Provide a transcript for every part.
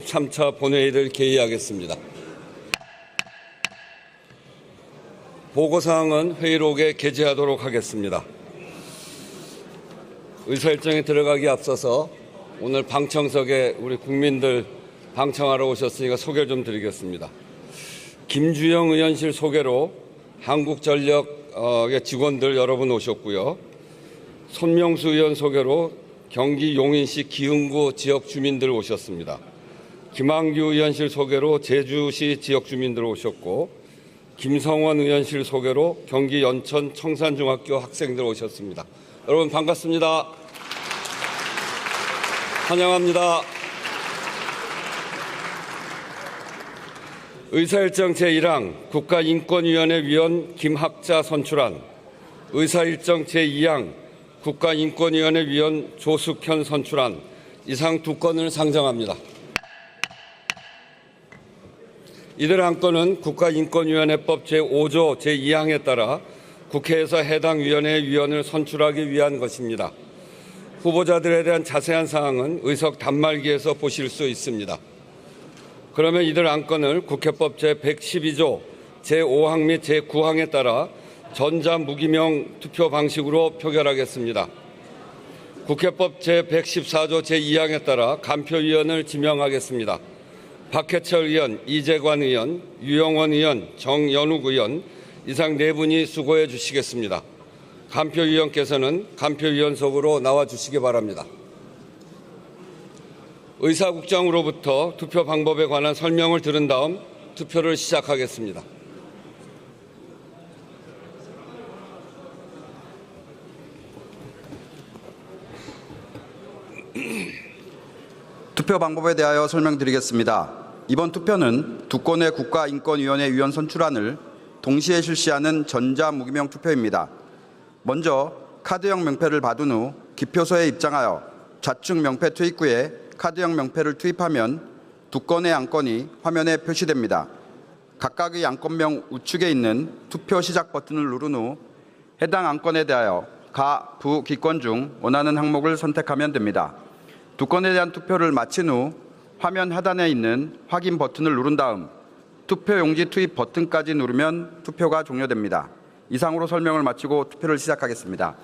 제13차 본회의를 개의하겠습니다. 보고사항은 회의록에 게재하도록 하겠습니다. 의사일정에 들어가기 앞서서 오늘 방청석에 우리 국민들 방청하러 오셨으니까 소개를 좀 드리겠습니다. 김주영 의원실 소개로 한국전력의 직원들 여러분 오셨고요. 손명수 의원 소개로 경기 용인시 기흥구 지역 주민들 오셨습니다. 김한규 의원실 소개로 제주시 지역 주민들 오셨고, 김성원 의원실 소개로 경기 연천 청산중학교 학생들 오셨습니다. 여러분 반갑습니다. 환영합니다. 의사일정 제1항 국가인권위원회 위원 김학자 선출안, 의사일정 제2항 국가인권위원회 위원 조숙현 선출안, 이상 두 건을 상정합니다. 이들 한 건은 국가인권위원회법 제5조 제2항에 따라 국회에서 해당 위원회의 위원을 선출하기 위한 것입니다. 후보자들에 대한 자세한 사항은 의석 단말기에서 보실 수 있습니다. 그러면 이들 안건을 국회법 제112조 제5항 및 제9항에 따라 전자무기명 투표 방식으로 표결하겠습니다. 국회법 제114조 제2항에 따라 간표위원을 지명하겠습니다. 박해철 의원, 이재관 의원, 유영원 의원, 정연욱 의원, 이상 네 분이 수고해 주시겠습니다. 간표위원께서는 간표위원석으로 나와 주시기 바랍니다. 의사국장으로부터 투표 방법에 관한 설명을 들은 다음 투표를 시작하겠습니다. 투표 방법에 대하여 설명드리겠습니다. 이번 투표는 두 건의 국가인권위원회 위원 선출안을 동시에 실시하는 전자무기명 투표입니다. 먼저 카드형 명패를 받은 후 기표소에 입장하여 좌측 명패 투입구에 카드형 명패를 투입하면 두 건의 안건이 화면에 표시됩니다. 각각의 안건명 우측에 있는 투표 시작 버튼을 누른 후 해당 안건에 대하여 가, 부 기권 중 원하는 항목을 선택하면 됩니다. 두 건에 대한 투표를 마친 후 화면 하단에 있는 확인 버튼을 누른 다음 투표용지 투입 버튼까지 누르면 투표가 종료됩니다. 이상으로 설명을 마치고 투표를 시작하겠습니다.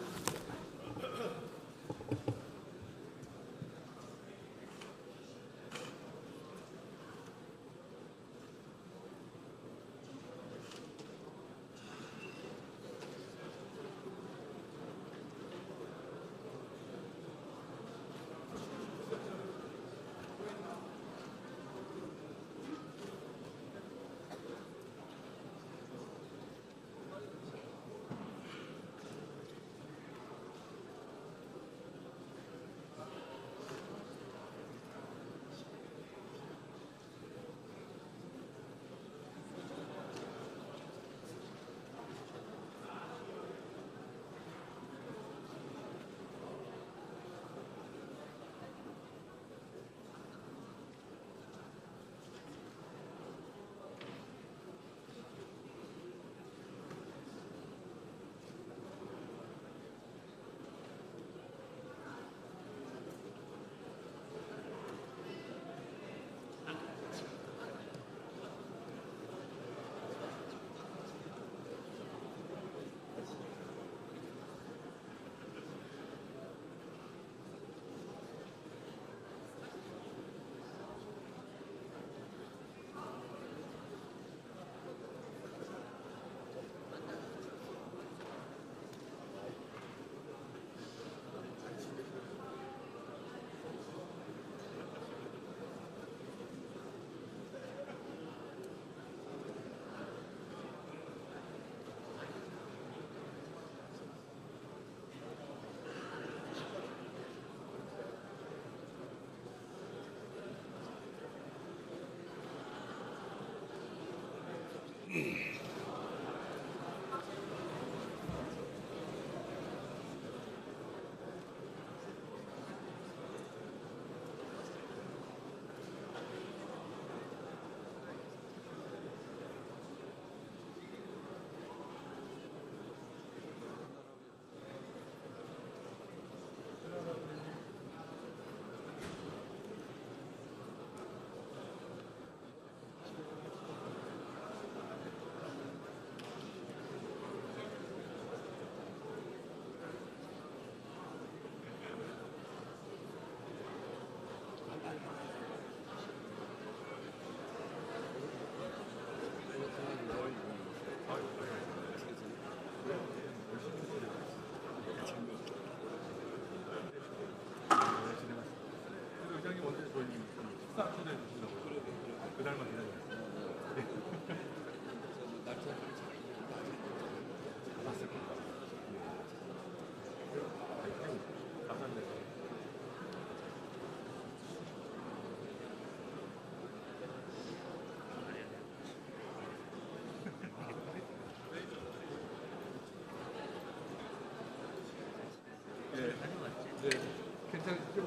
보내주시라고요. 그날만 기다려요. 봤을 겁니다. 감사합니다. 네, 괜찮으시죠?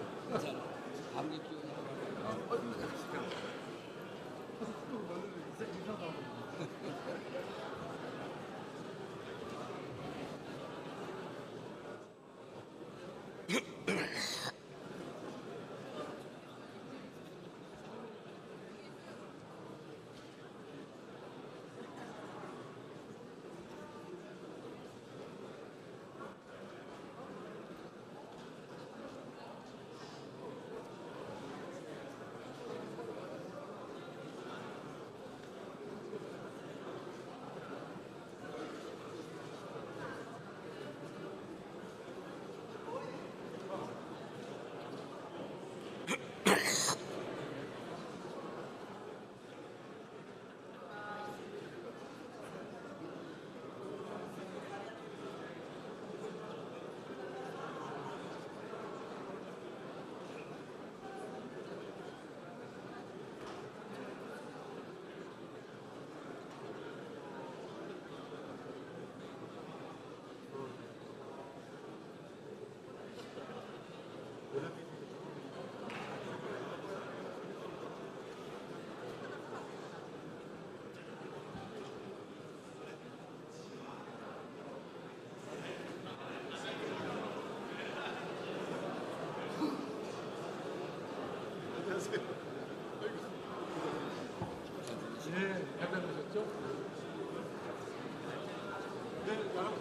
감기 기운이 네, 잘 다녀오셨죠? 네, 여러분.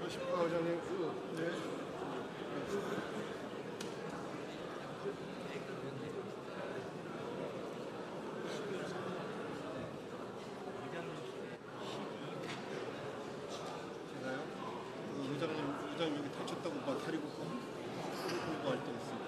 회장님, 네. 제가요? 의장님 여기 다쳤다고 막 다리고 끌고 할 때 있어요.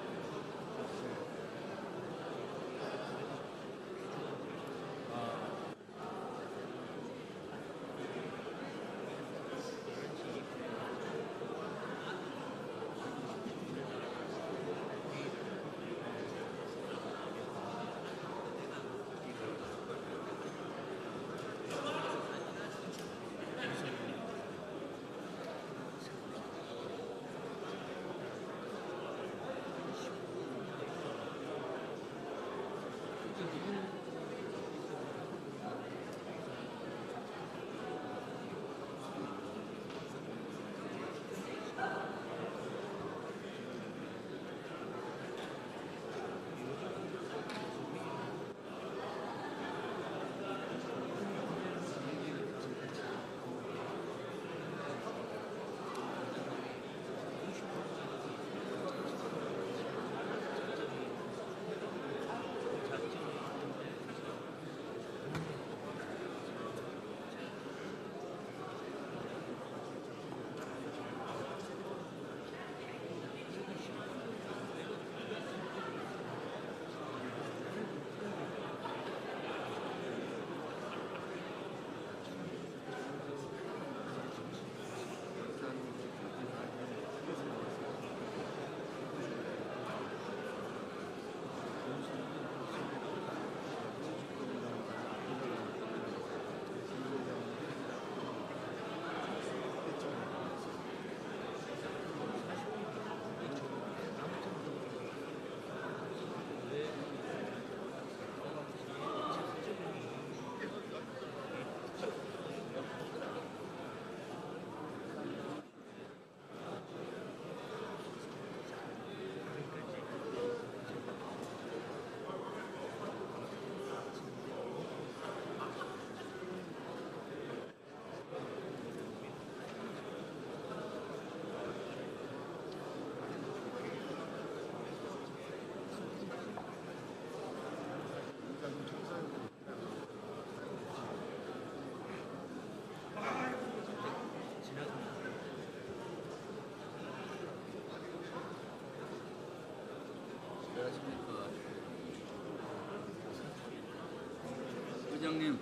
회장님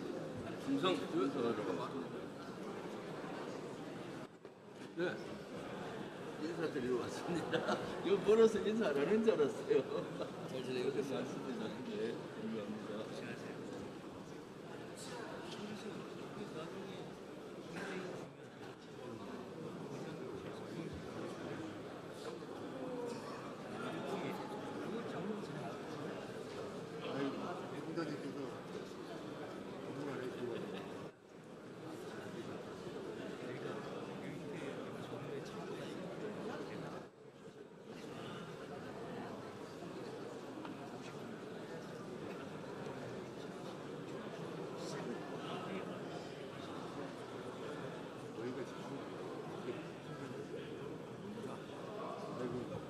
중성 유서로 네. 인사드리러 왔습니다. 이거 멀어서 인사 안 하는 줄 알았어요. 잘 지내고 말씀드리는데 감사합니다. 부장님께서 너무 잘해주고 저희가 지금 아이고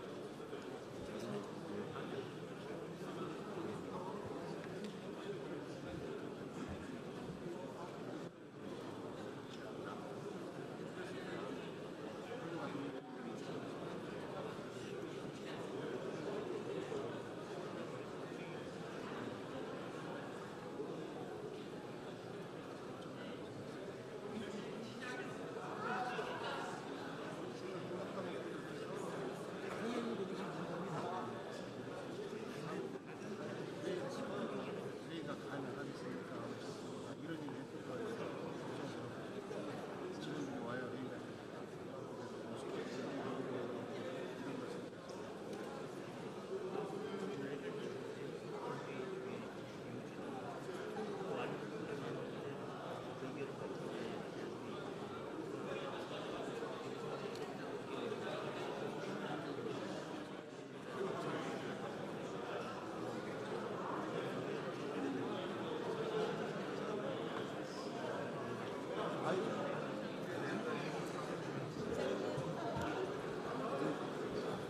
회의가 가능하니까 이런 일이 있을 거예요. 지금 와요 회의가.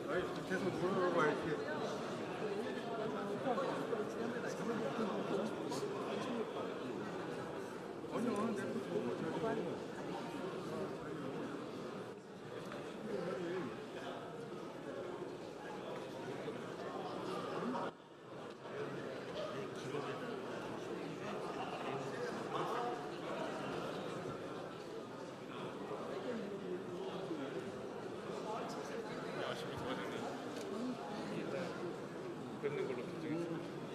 아니 계속 물어보고 이렇게. 아니요, 내가 저거 뵙는 걸로 결정했습니다.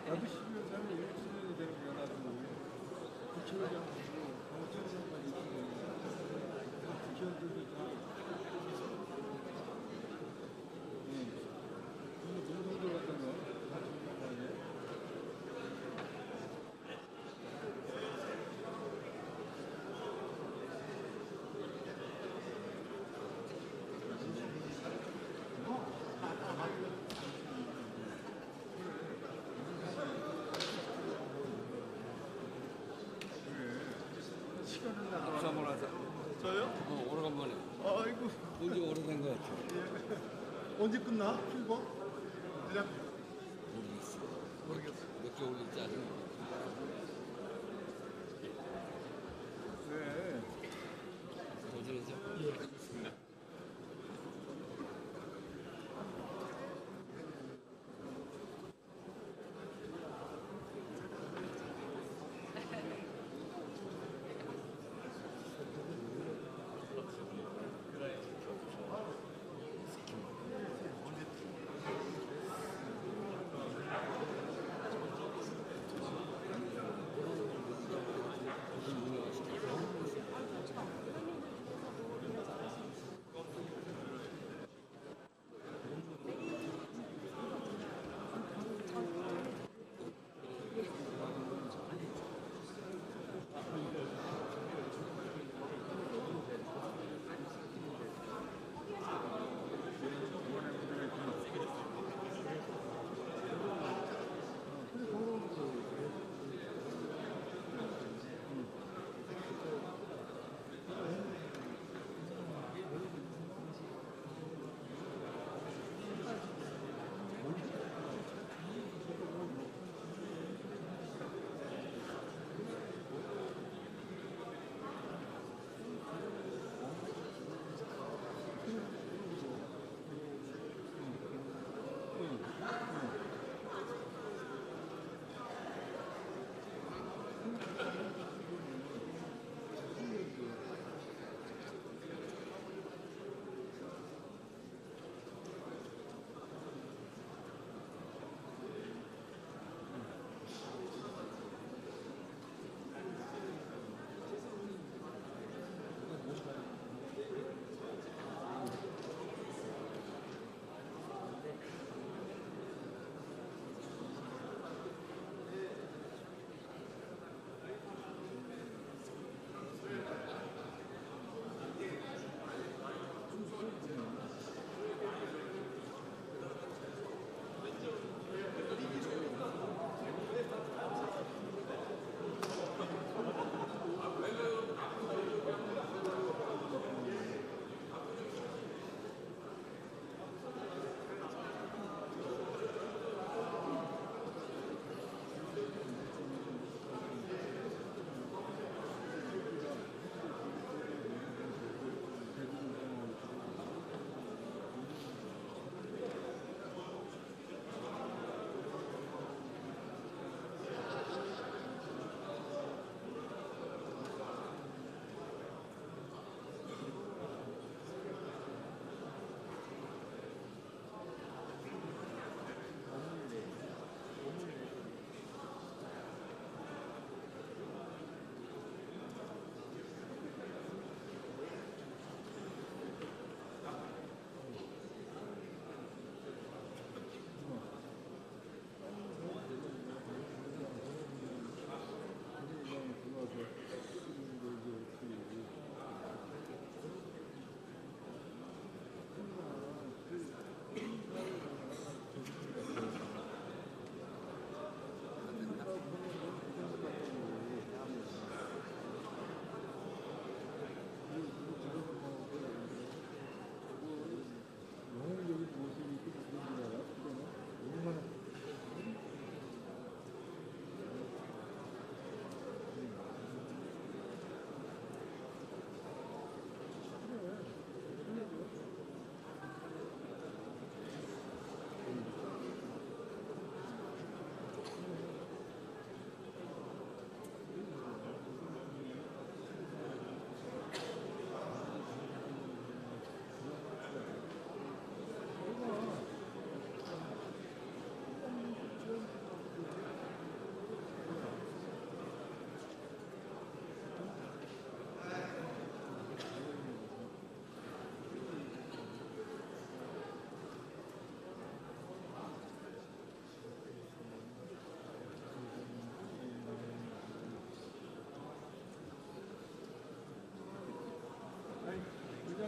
나도 12월 3일 1주년이 되는 거야 나도. 국회의장 방어천상관이 있으면 국회의원들도 다 동동들 같은 거 다 주는 거 아니야? 시간을 나. 박수 한번 하자. 저요? 오래간만에. 아이고 본지 오래된 것 같아. 언제 끝나? 출범? 그냥 모르겠어. 모르겠어. 몇 개월 있지 않은 네. 더 지내죠?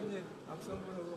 의원님 악수 한번 하고.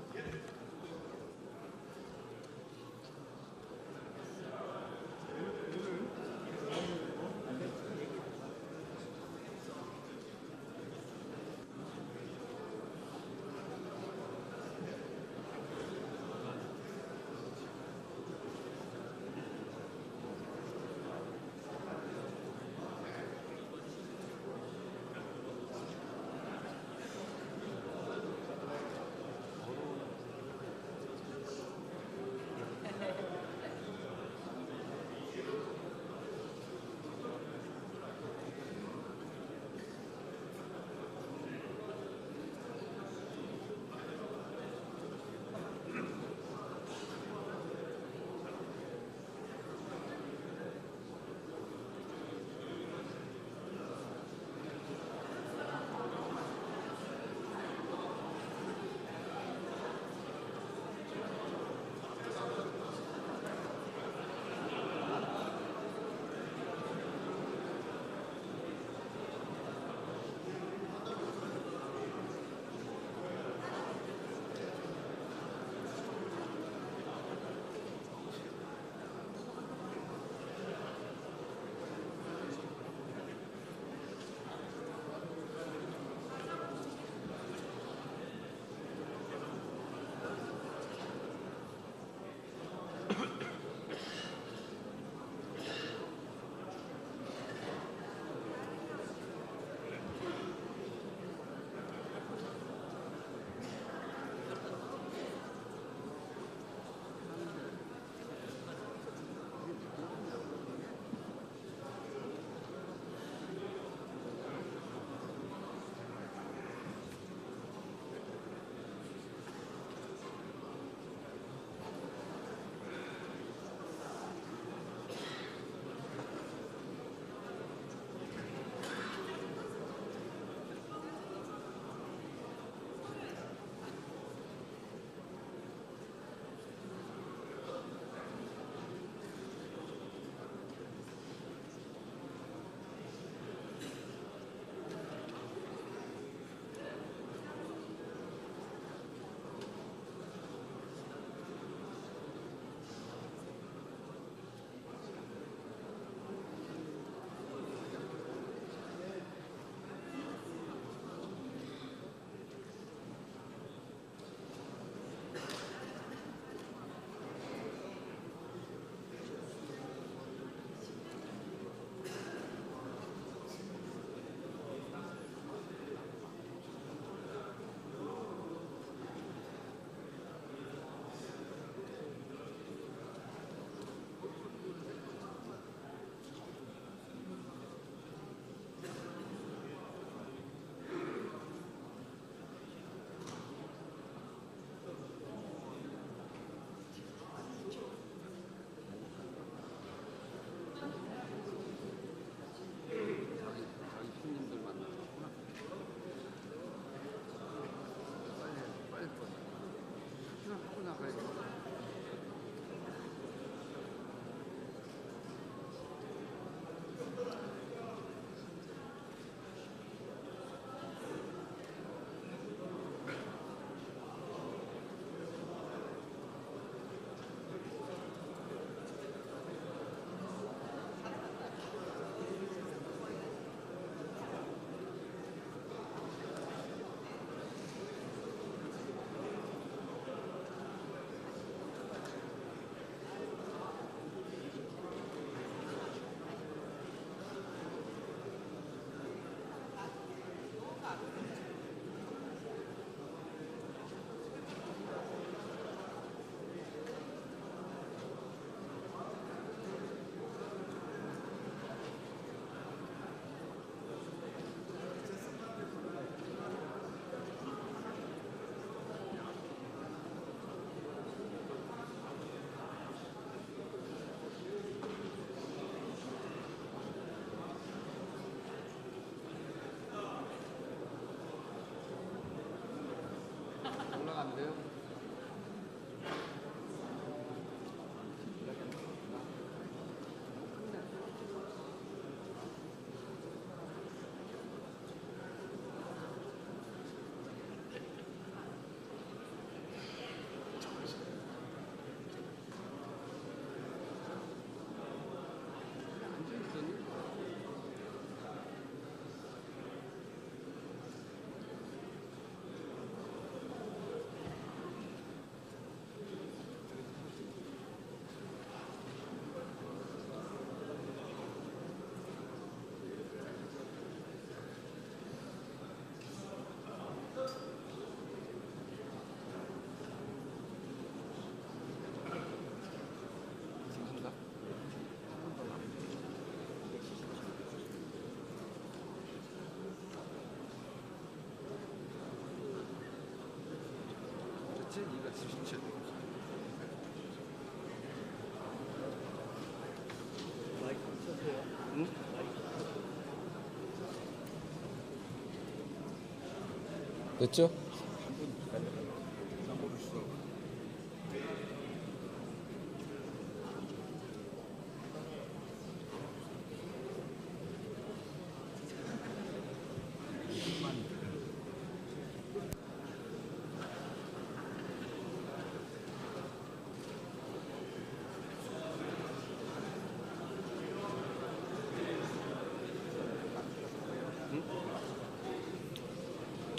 됐죠?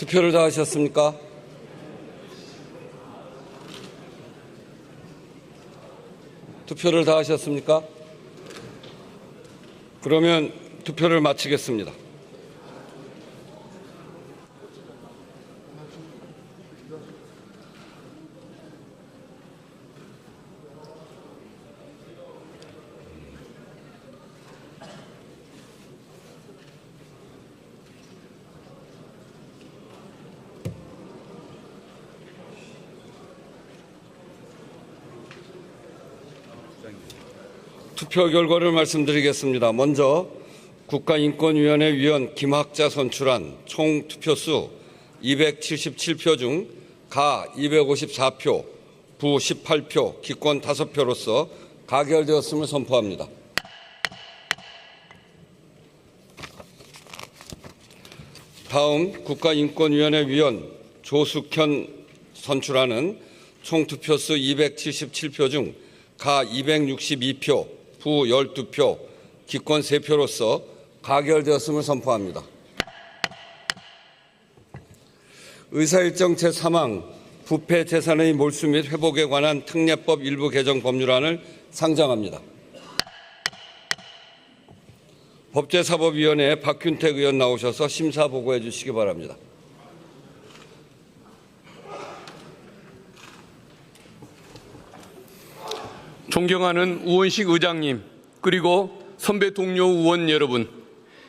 투표를 다 하셨습니까? 투표를 다 하셨습니까? 그러면 투표를 마치겠습니다. 투표 결과를 말씀드리겠습니다. 먼저 국가인권위원회 위원 김학자 선출한 총 투표수 277표 중 가 254표, 부 18표, 기권 5표로서 가결되었음을 선포합니다. 다음 국가인권위원회 위원 조숙현 선출하는 총 투표수 277표 중 가 262표, 부 12표, 기권 3표로서 가결되었음을 선포합니다. 의사일정 제3항 부패 재산의 몰수 및 회복에 관한 특례법 일부 개정 법률안을 상정합니다. 법제사법위원회에 박균택 의원 나오셔서 심사 보고해 주시기 바랍니다. 존경하는 우원식 의장님, 그리고 선배 동료 의원 여러분,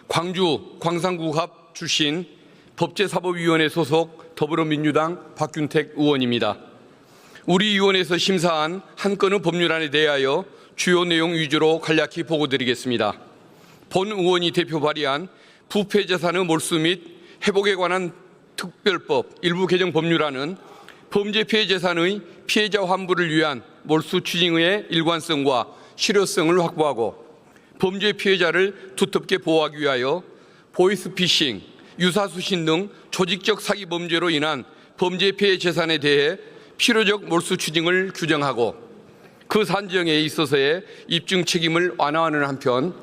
광주 광산구갑 출신 법제사법위원회 소속 더불어민주당 박균택 의원입니다. 우리 위원회에서 심사한 한 건의 법률안에 대하여 주요 내용 위주로 간략히 보고드리겠습니다. 본 의원이 대표 발의한 부패재산의 몰수 및 회복에 관한 특별법 일부 개정 법률안은 범죄 피해 재산의 피해자 환부를 위한 몰수 추징의 일관성과 실효성을 확보하고 범죄 피해자를 두텁게 보호하기 위하여 보이스피싱, 유사수신 등 조직적 사기 범죄로 인한 범죄 피해 재산에 대해 필요적 몰수 추징을 규정하고 그 산정에 있어서의 입증 책임을 완화하는 한편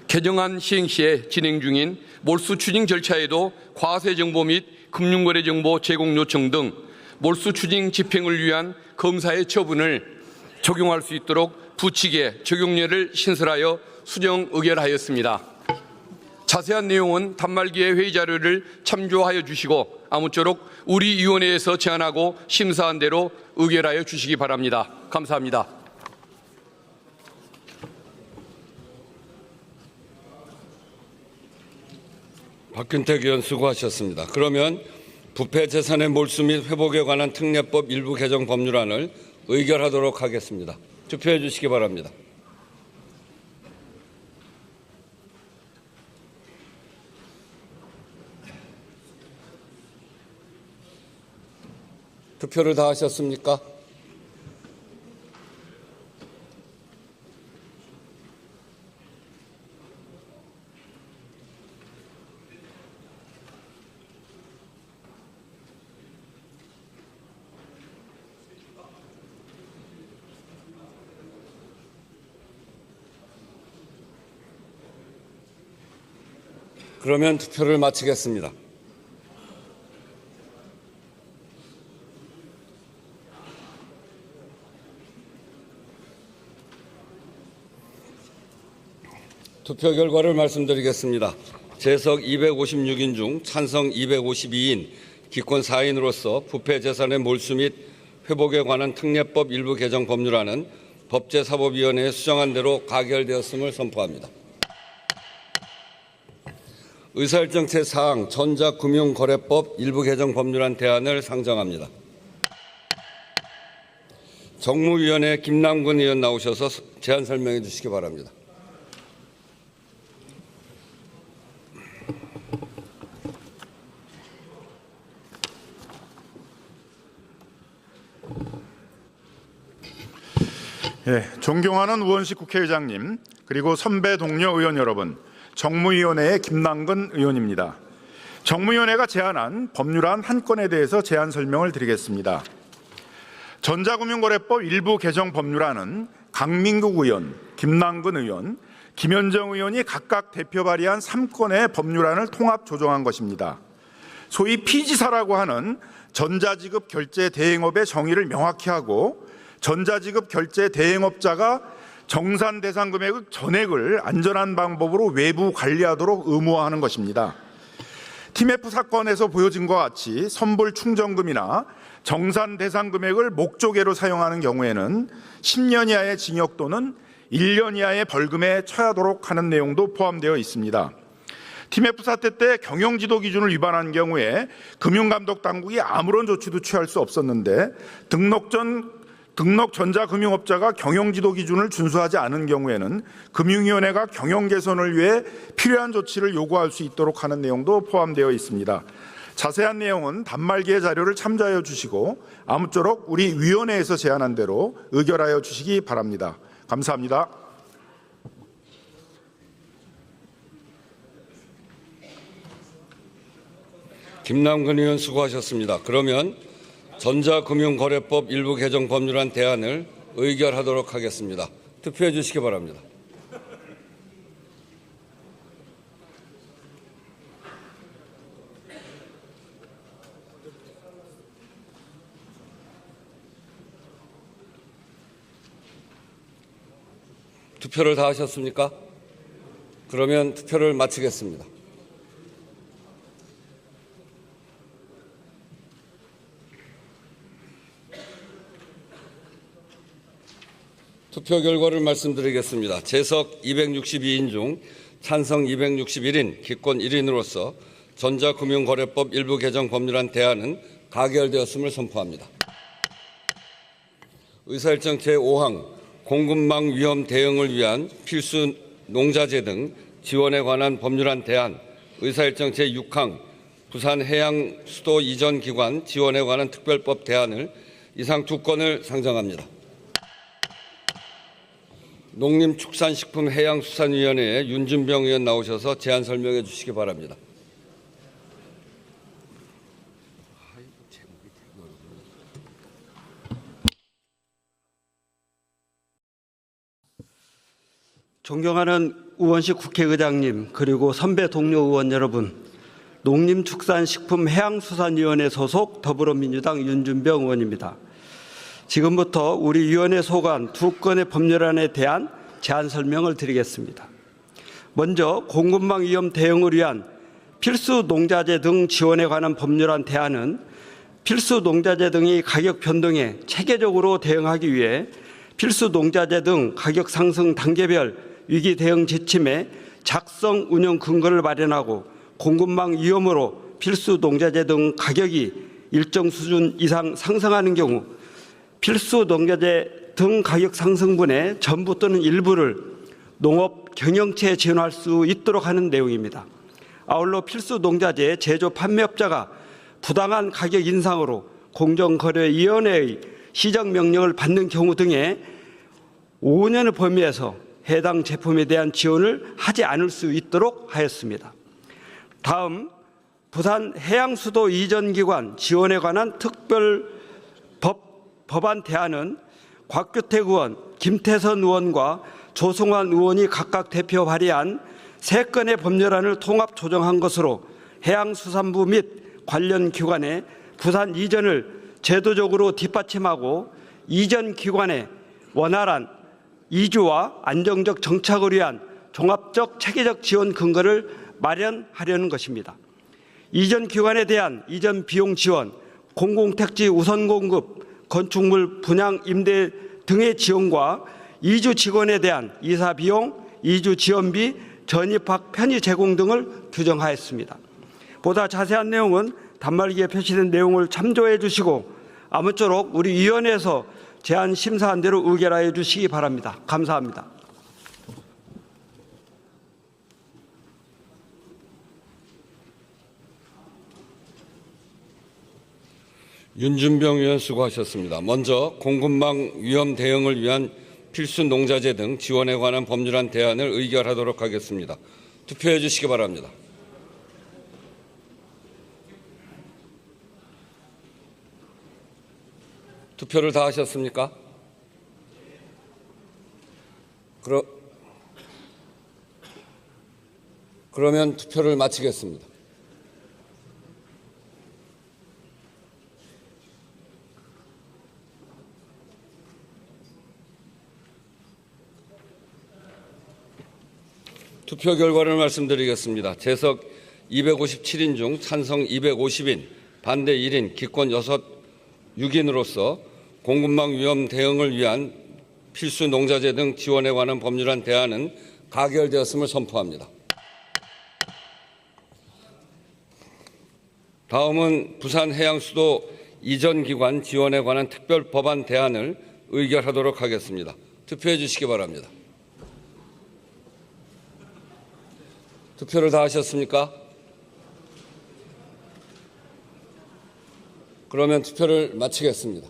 개정안 시행 시에 진행 중인 몰수 추징 절차에도 과세 정보 및 금융거래 정보 제공 요청 등 몰수 추징 집행을 위한 검사의 처분을 적용할 수 있도록 부칙의 적용례를 신설하여 수정 의결하였습니다. 자세한 내용은 단말기의 회의 자료를 참조하여 주시고 아무쪼록 우리 위원회에서 제안하고 심사한 대로 의결하여 주시기 바랍니다. 감사합니다. 박균택 의원 수고하셨습니다. 그러면 부패 재산의 몰수 및 회복에 관한 특례법 일부 개정 법률안을 의결하도록 하겠습니다. 투표해 주시기 바랍니다. 투표를 다 하셨습니까? 그러면 투표를 마치겠습니다. 투표 결과를 말씀드리겠습니다. 재석 256인 중 찬성 252인, 기권 4인으로서 부패 재산의 몰수 및 회복에 관한 특례법 일부 개정 법률안은 법제사법위원회에 수정한 대로 가결되었음을 선포합니다. 의사일정 제4항 전자금융거래법 일부 개정 법률안 대안을 상정합니다. 정무위원회 김남근 의원 나오셔서 제안 설명해 주시기 바랍니다. 예, 존경하는 우원식 국회의장님, 그리고 선배 동료 의원 여러분, 정무위원회의 김남근 의원입니다. 정무위원회가 제안한 법률안 한 건에 대해서 제안 설명을 드리겠습니다. 전자금융거래법 일부 개정 법률안은 강민국 의원, 김남근 의원, 김현정 의원이 각각 대표 발의한 3건의 법률안을 통합 조정한 것입니다. 소위 피지사라고 하는 전자지급 결제 대행업의 정의를 명확히 하고 전자지급 결제 대행업자가 정산 대상 금액의 전액을 안전한 방법으로 외부 관리하도록 의무화하는 것입니다. TMF 사건에서 보여진 것과 같이 선불 충전금이나 정산 대상 금액을 목조개로 사용하는 경우에는 10년 이하의 징역 또는 1년 이하의 벌금에 처하도록 하는 내용도 포함되어 있습니다. TMF 사태 때 경영지도 기준을 위반한 경우에 금융감독당국이 아무런 조치도 취할 수 없었는데 등록 전자금융업자가 경영지도 기준을 준수하지 않은 경우에는 금융위원회가 경영 개선을 위해 필요한 조치를 요구할 수 있도록 하는 내용도 포함되어 있습니다. 자세한 내용은 단말기의 자료를 참조하여 주시고 아무쪼록 우리 위원회에서 제안한 대로 의결하여 주시기 바랍니다. 감사합니다. 김남근 의원 수고하셨습니다. 그러면 전자금융거래법 일부 개정 법률안 대안을 의결하도록 하겠습니다. 투표해 주시기 바랍니다. 투표를 다 하셨습니까? 그러면 투표를 마치겠습니다. 투표 결과를 말씀드리겠습니다. 재석 262인 중 찬성 261인, 기권 1인으로서 전자금융거래법 일부 개정 법률안 대안은 가결되었음을 선포합니다. 의사일정 제5항 공급망 위험 대응을 위한 필수 농자재 등 지원에 관한 법률안 대안, 의사일정 제6항 부산 해양 수도 이전 기관 지원에 관한 특별법 대안을 이상 두 건을 상정합니다. 농림축산식품해양수산위원회의 윤준병 의원 나오셔서 제안 설명해 주시기 바랍니다. 존경하는 우원식 국회의장님, 그리고 선배 동료 의원 여러분, 농림축산식품해양수산위원회 소속 더불어민주당 윤준병 의원입니다. 지금부터 우리 위원회 소관 두 건의 법률안에 대한 제안 설명을 드리겠습니다. 먼저 공급망 위험 대응을 위한 필수 농자재 등 지원에 관한 법률안 대안은 필수 농자재 등의 가격 변동에 체계적으로 대응하기 위해 필수 농자재 등 가격 상승 단계별 위기 대응 지침의 작성 운영 근거를 마련하고 공급망 위험으로 필수 농자재 등 가격이 일정 수준 이상 상승하는 경우 필수 농자재 등 가격 상승분의 전부 또는 일부를 농업 경영체에 지원할 수 있도록 하는 내용입니다. 아울러 필수 농자재 제조 판매업자가 부당한 가격 인상으로 공정거래위원회의 시정 명령을 받는 경우 등의 5년의 범위에서 해당 제품에 대한 지원을 하지 않을 수 있도록 하였습니다. 다음, 부산 해양수도 이전기관 지원에 관한 특별 법안 대안은 곽규택 의원, 김태선 의원과 조승환 의원이 각각 대표 발의한 3건의 법률안을 통합 조정한 것으로 해양수산부 및 관련 기관의 부산 이전을 제도적으로 뒷받침하고 이전 기관의 원활한 이주와 안정적 정착을 위한 종합적 체계적 지원 근거를 마련하려는 것입니다. 이전 기관에 대한 이전 비용 지원, 공공택지 우선 공급, 건축물 분양 임대 등의 지원과 이주 직원에 대한 이사 비용, 이주 지원비, 전입학 편의 제공 등을 규정하였습니다. 보다 자세한 내용은 단말기에 표시된 내용을 참조해 주시고 아무쪼록 우리 위원회에서 제안 심사한 대로 의결하여 주시기 바랍니다. 감사합니다. 윤준병 의원 수고하셨습니다. 먼저 공급망 위험 대응을 위한 필수 농자재 등 지원에 관한 법률안 대안을 의결하도록 하겠습니다. 투표해 주시기 바랍니다. 투표를 다 하셨습니까? 그러면 투표를 마치겠습니다. 투표 결과를 말씀드리겠습니다. 재석 257인 중 찬성 250인, 반대 1인, 기권 6인으로서 공급망 위험 대응을 위한 필수 농자재 등 지원에 관한 법률안 대안은 가결되었음을 선포합니다. 다음은 부산해양수도 이전 기관 지원에 관한 특별 법안 대안을 의결하도록 하겠습니다. 투표해 주시기 바랍니다. 투표를 다 하셨습니까? 그러면 투표를 마치겠습니다.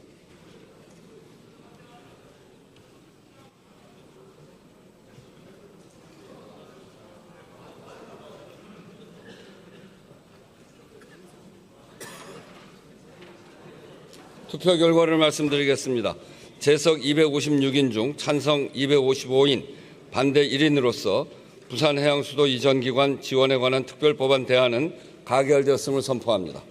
투표 결과를 말씀드리겠습니다. 재석 256인 중 찬성 255인, 반대 1인으로서 부산해양수도 이전 기관 지원에 관한 특별법안 대안은 가결되었음을 선포합니다.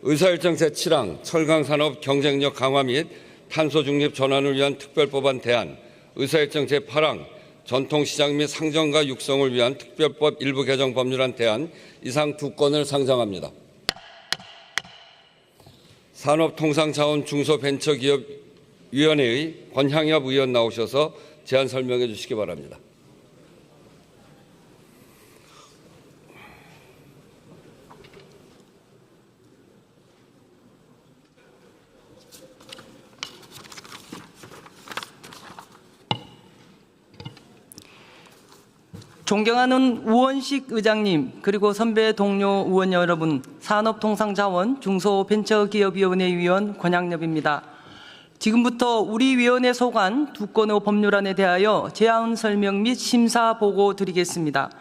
의사일정 제7항 철강산업 경쟁력 강화 및 탄소 중립 전환을 위한 특별법안 대안, 의사일정 제8항 전통시장 및 상점가 육성을 위한 특별법 일부 개정 법률안 대안 이상 2건을 상정합니다. 산업통상자원 중소벤처기업위원회의 권향엽 의원 나오셔서 제안 설명해 주시기 바랍니다. 존경하는 우원식 의장님, 그리고 선배 동료 의원 여러분, 산업통상자원 중소벤처기업위원회 위원 권향엽입니다. 지금부터 우리 위원회 소관 2건의 법률안에 대하여 제안 설명 및 심사 보고 드리겠습니다.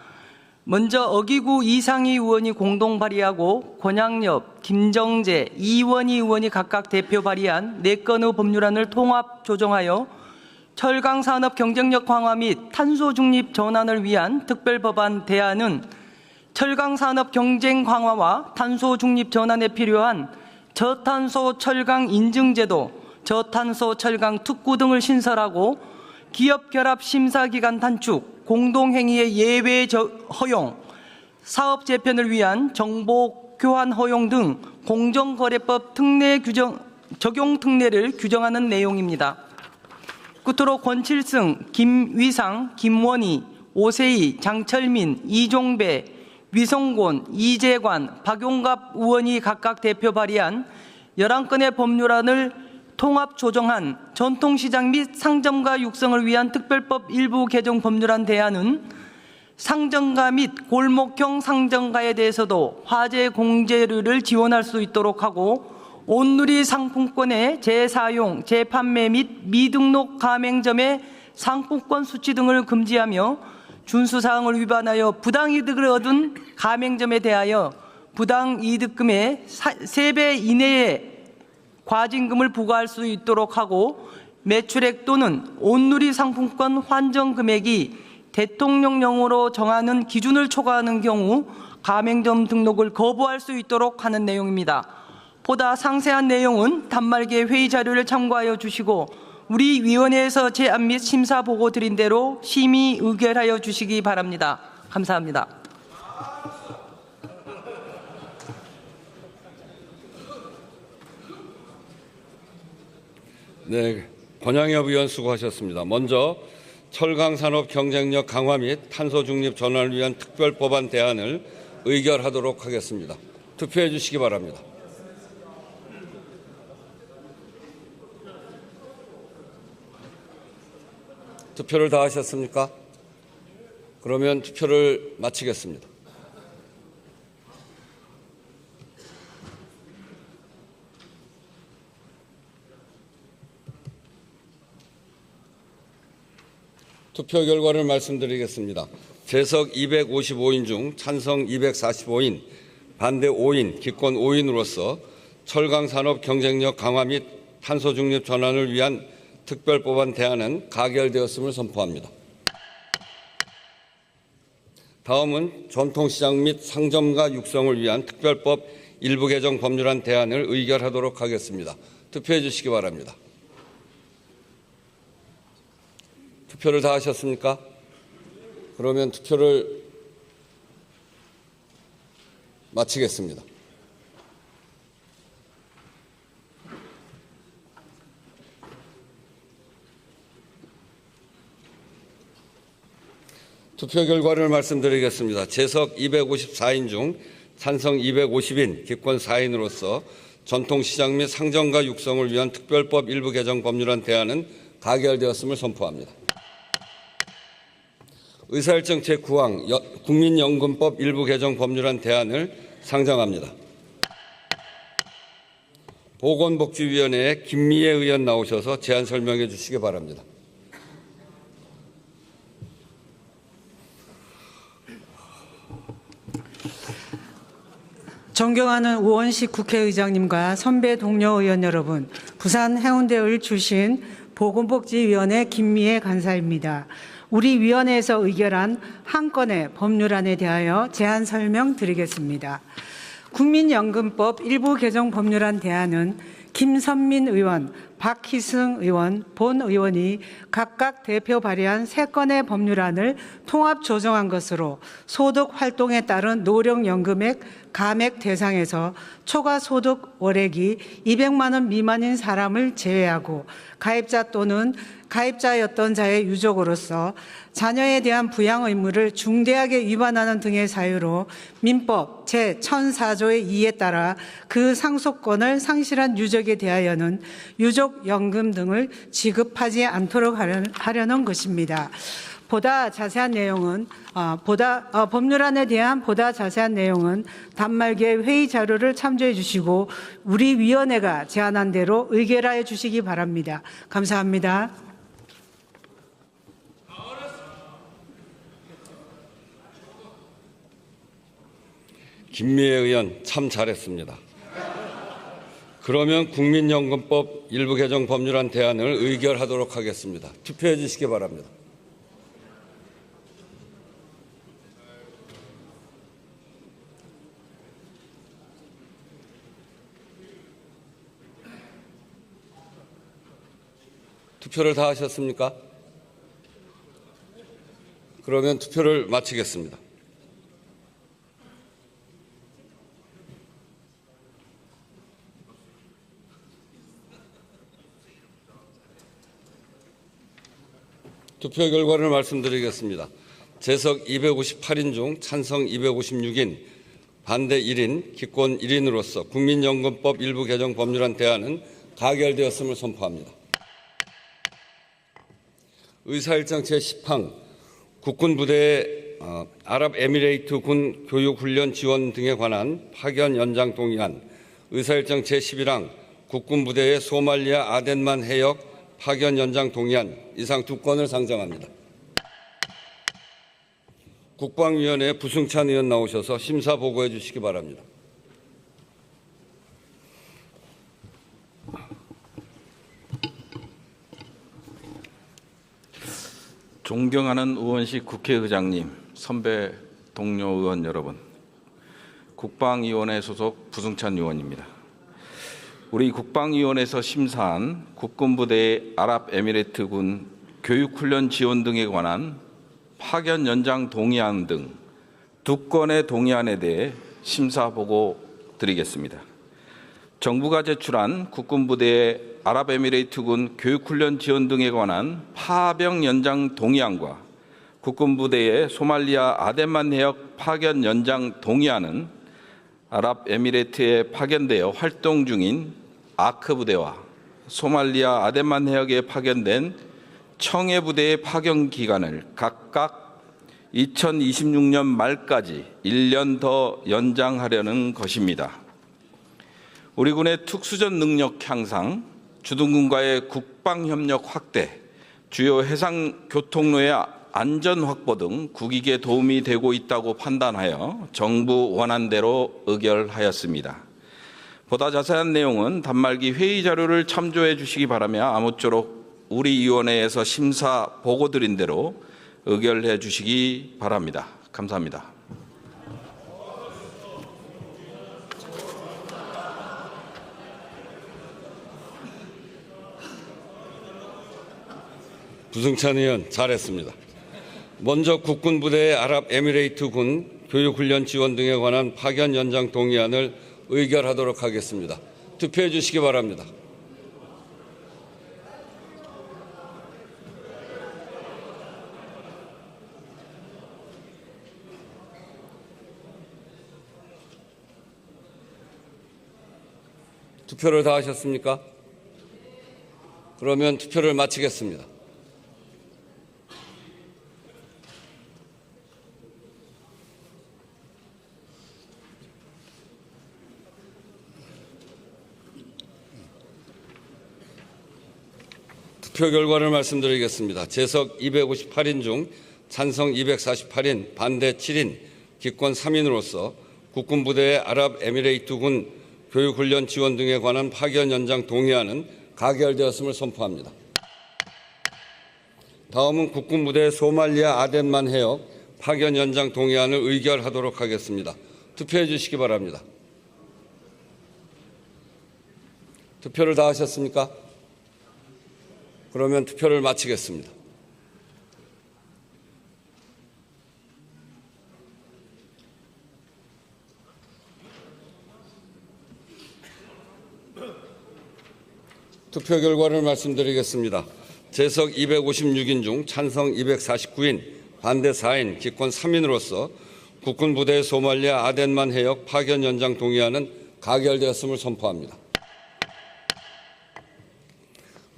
먼저 어기구 이상희 의원이 공동 발의하고 권향엽, 김정재, 이원희 의원이 각각 대표 발의한 4건의 법률안을 통합 조정하여 철강산업 경쟁력 강화 및 탄소 중립 전환을 위한 특별법안 대안은 철강산업 경쟁 강화와 탄소 중립 전환에 필요한 저탄소 철강 인증제도, 저탄소 철강 특구 등을 신설하고 기업 결합 심사 기간 단축, 공동행위의 예외 허용, 사업 재편을 위한 정보 교환 허용 등 공정거래법 특례 적용 특례를 규정하는 내용입니다. 끝으로 권칠승, 김위상, 김원희, 오세희, 장철민, 이종배, 위성곤, 이재관, 박용갑 의원이 각각 대표 발의한 11건의 법률안을 통합 조정한 전통시장 및 상점가 육성을 위한 특별법 일부 개정 법률안 대안은 상점가 및 골목형 상점가에 대해서도 화재 공제료를 지원할 수 있도록 하고 온누리 상품권의 재사용, 재판매 및 미등록 가맹점의 상품권 수취 등을 금지하며 준수사항을 위반하여 부당이득을 얻은 가맹점에 대하여 부당이득금의 3배 이내의 과징금을 부과할 수 있도록 하고 매출액 또는 온누리 상품권 환정 금액이 대통령령으로 정하는 기준을 초과하는 경우 가맹점 등록을 거부할 수 있도록 하는 내용입니다. 보다 상세한 내용은 단말기의 회의 자료를 참고하여 주시고 우리 위원회에서 제안 및 심사 보고 드린 대로 심의 의결하여 주시기 바랍니다. 감사합니다. 네, 권향엽 의원 수고하셨습니다. 먼저 철강산업 경쟁력 강화 및 탄소 중립 전환을 위한 특별법안 대안을 의결하도록 하겠습니다. 투표해 주시기 바랍니다. 투표를 다 하셨습니까? 그러면 투표를 마치겠습니다. 투표 결과를 말씀드리겠습니다. 재석 255인 중 찬성 245인, 반대 5인, 기권 5인으로서 철강산업 경쟁력 강화 및 탄소 중립 전환을 위한 특별법안 대안은 가결되었음을 선포합니다. 다음은 전통시장 및 상점가 육성을 위한 특별법 일부 개정 법률안 대안을 의결하도록 하겠습니다. 투표해 주시기 바랍니다. 투표를 다 하셨습니까? 그러면 투표를 마치겠습니다. 투표 결과를 말씀드리겠습니다. 재석 254인 중 찬성 250인, 기권 4인으로서 전통시장 및 상점가 육성을 위한 특별법 일부 개정 법률안 대안은 가결되었음을 선포합니다. 의사일정 제9항 국민연금법 일부 개정 법률안 대안을 상정합니다. 보건복지위원회에 김미애 의원 나오셔서 제안 설명해 주시기 바랍니다. 존경하는 우원식 국회의장님과 선배 동료 의원 여러분, 부산 해운대을 출신 보건복지위원회 김미애 간사입니다. 우리 위원회에서 의결한 한 건의 법률안에 대하여 제안 설명드리겠습니다. 국민연금법 일부 개정 법률안 대안은 김선민 의원, 박희승 의원, 본 의원이 각각 대표 발의한 3건의 법률안을 통합 조정한 것으로 소득 활동에 따른 노령연금액 감액 대상에서 초과 소득 월액이 200만 원 미만인 사람을 제외하고 가입자 또는 가입자였던 자의 유족으로서 자녀에 대한 부양 의무를 중대하게 위반하는 등의 사유로 민법 제1004조의 2에 따라 그 상속권을 상실한 유족에 대하여는 유족연금 등을 지급하지 않도록 하려는 것입니다. 보다 자세한 내용은 법률안에 대한 보다 자세한 내용은 단말기에 회의 자료를 참조해 주시고 우리 위원회가 제안한 대로 의결하여 주시기 바랍니다. 감사합니다. 김미애 의원 참 잘했습니다. 그러면 국민연금법 일부 개정 법률안 대안을 의결하도록 하겠습니다. 투표해 주시기 바랍니다. 투표를 다 하셨습니까? 그러면 투표를 마치겠습니다. 투표 결과를 말씀드리겠습니다. 재석 258인 중 찬성 256인, 반대 1인, 기권 1인으로서 국민연금법 일부 개정 법률안 대안은 가결되었음을 선포합니다. 의사일정 제10항 국군부대의 아랍에미레이트 군 교육훈련 지원 등에 관한 파견 연장 동의안, 의사일정 제11항 국군부대의 소말리아 아덴만 해역 파견 연장 동의안 이상 2건을 상정합니다. 국방위원회 부승찬 의원 나오셔서 심사 보고해 주시기 바랍니다. 존경하는 우원식 국회의장님, 선배 동료 의원 여러분, 국방위원회 소속 부승찬 의원입니다. 우리 국방위원회에서 심사한 국군부대의 아랍에미레이트군 교육훈련 지원 등에 관한 파견 연장 동의안 등 2건의 동의안에 대해 심사 보고 드리겠습니다. 정부가 제출한 국군부대의 아랍에미레이트군 교육훈련 지원 등에 관한 파병 연장 동의안과 국군부대의 소말리아 아덴만 해역 파견 연장 동의안은 아랍에미레이트에 파견되어 활동 중인 아크 부대와 소말리아 아덴만 해역에 파견된 청해 부대의 파견 기간을 각각 2026년 말까지 1년 더 연장하려는 것입니다. 우리 군의 특수전 능력 향상, 주둔군과의 국방협력 확대, 주요 해상 교통로의 안전 확보 등 국익에 도움이 되고 있다고 판단하여 정부 원안대로 의결하였습니다. 보다 자세한 내용은 단말기 회의 자료를 참조해 주시기 바라며 아무쪼록 우리 위원회에서 심사 보고드린 대로 의결해 주시기 바랍니다. 감사합니다. 부승찬 의원 잘했습니다. 먼저 국군부대의 아랍에미레이트군 교육훈련 지원 등에 관한 파견 연장 동의안을 의결하도록 하겠습니다. 투표해 주시기 바랍니다. 투표를 다 하셨습니까? 그러면 투표를 마치겠습니다. 투표 결과를 말씀드리겠습니다. 재석 258인 중 찬성 248인, 반대 7인, 기권 3인으로서 국군부대의 아랍에미레이트군 교육훈련 지원 등에 관한 파견 연장 동의안은 가결되었음을 선포합니다. 다음은 국군부대 소말리아 아덴만 해역 파견 연장 동의안을 의결하도록 하겠습니다. 투표해 주시기 바랍니다. 투표를 다 하셨습니까? 그러면 투표를 마치겠습니다. 투표 결과를 말씀드리겠습니다. 재석 256인 중 찬성 249인, 반대 4인, 기권 3인으로서 국군부대 소말리아 아덴만 해역 파견 연장 동의안은 가결되었음을 선포합니다.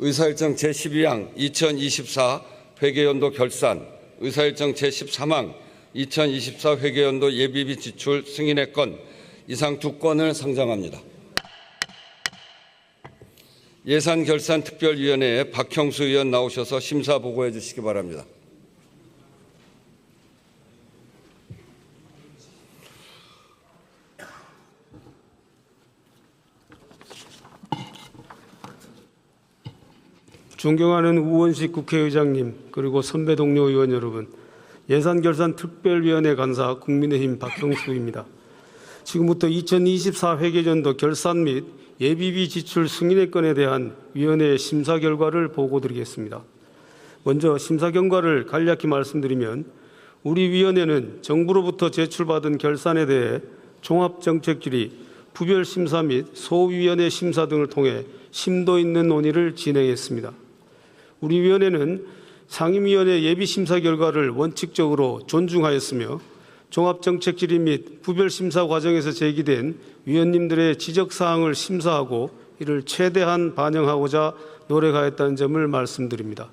의사일정 제12항 2024 회계연도 결산, 의사일정 제13항 2024 회계연도 예비비 지출 승인의 건 이상 2건을 상정합니다. 예산결산특별위원회에 박형수 의원 나오셔서 심사 보고해 주시기 바랍니다. 존경하는 우원식 국회의장님, 그리고 선배 동료 의원 여러분, 예산결산특별위원회 간사 국민의힘 박형수입니다. 지금부터 2024 회계연도 결산 및 예비비 지출 승인의 건에 대한 위원회의 심사 결과를 보고드리겠습니다. 먼저 심사 결과를 간략히 말씀드리면, 우리 위원회는 정부로부터 제출받은 결산에 대해 종합정책질의, 부별심사 및 소위원회 심사 등을 통해 심도 있는 논의를 진행했습니다. 우리 위원회는 상임위원회 예비심사 결과를 원칙적으로 존중하였으며 종합정책질의 및 부별심사 과정에서 제기된 위원님들의 지적사항을 심사하고 이를 최대한 반영하고자 노력하였다는 점을 말씀드립니다.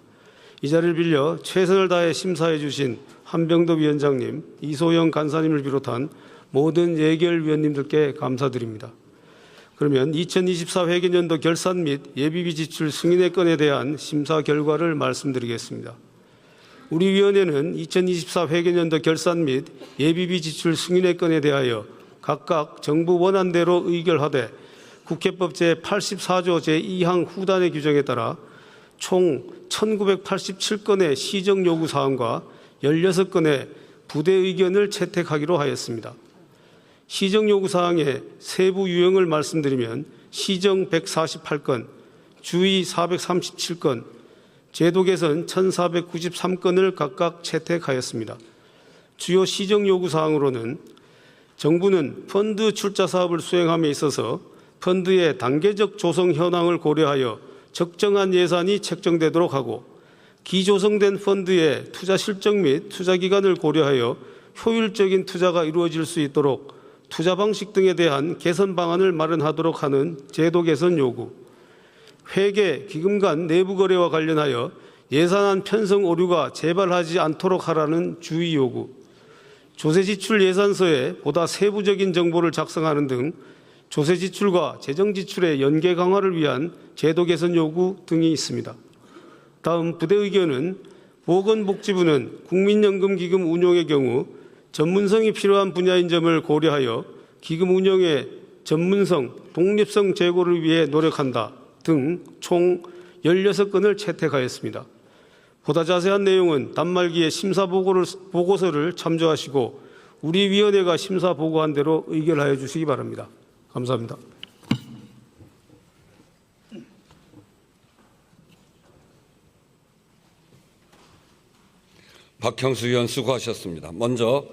이 자리를 빌려 최선을 다해 심사해 주신 한병도 위원장님, 이소영 간사님을 비롯한 모든 예결위원님들께 감사드립니다. 그러면 2024 회계연도 결산 및 예비비 지출 승인의 건에 대한 심사 결과를 말씀드리겠습니다. 우리 위원회는 2024 회계연도 결산 및 예비비 지출 승인의 건에 대하여 각각 정부 원안대로 의결하되 국회법 제84조 제2항 후단의 규정에 따라 총 1987건의 시정 요구 사항과 16건의 부대 의견을 채택하기로 하였습니다. 시정 요구 사항의 세부 유형을 말씀드리면 시정 148건, 주의 437건, 제도 개선 1493건을 각각 채택하였습니다. 주요 시정 요구 사항으로는 정부는 펀드 출자 사업을 수행함에 있어서 펀드의 단계적 조성 현황을 고려하여 적정한 예산이 책정되도록 하고, 기조성된 펀드의 투자 실적 및 투자 기간을 고려하여 효율적인 투자가 이루어질 수 있도록 투자 방식 등에 대한 개선 방안을 마련하도록 하는 제도 개선 요구, 회계, 기금 간 내부 거래와 관련하여 예산안 편성 오류가 재발하지 않도록 하라는 주의 요구, 조세지출 예산서에 보다 세부적인 정보를 작성하는 등 조세지출과 재정지출의 연계 강화를 위한 제도 개선 요구 등이 있습니다. 다음 부대 의견은 보건복지부는 국민연금기금 운용의 경우 전문성이 필요한 분야인 점을 고려하여 기금 운영의 전문성, 독립성 제고를 위해 노력한다 등 총 16건을 채택하였습니다. 보다 자세한 내용은 단말기의 심사보고서를 참조하시고 우리 위원회가 심사 보고한 대로 의결하여 주시기 바랍니다. 감사합니다. 박형수 의원 수고하셨습니다. 먼저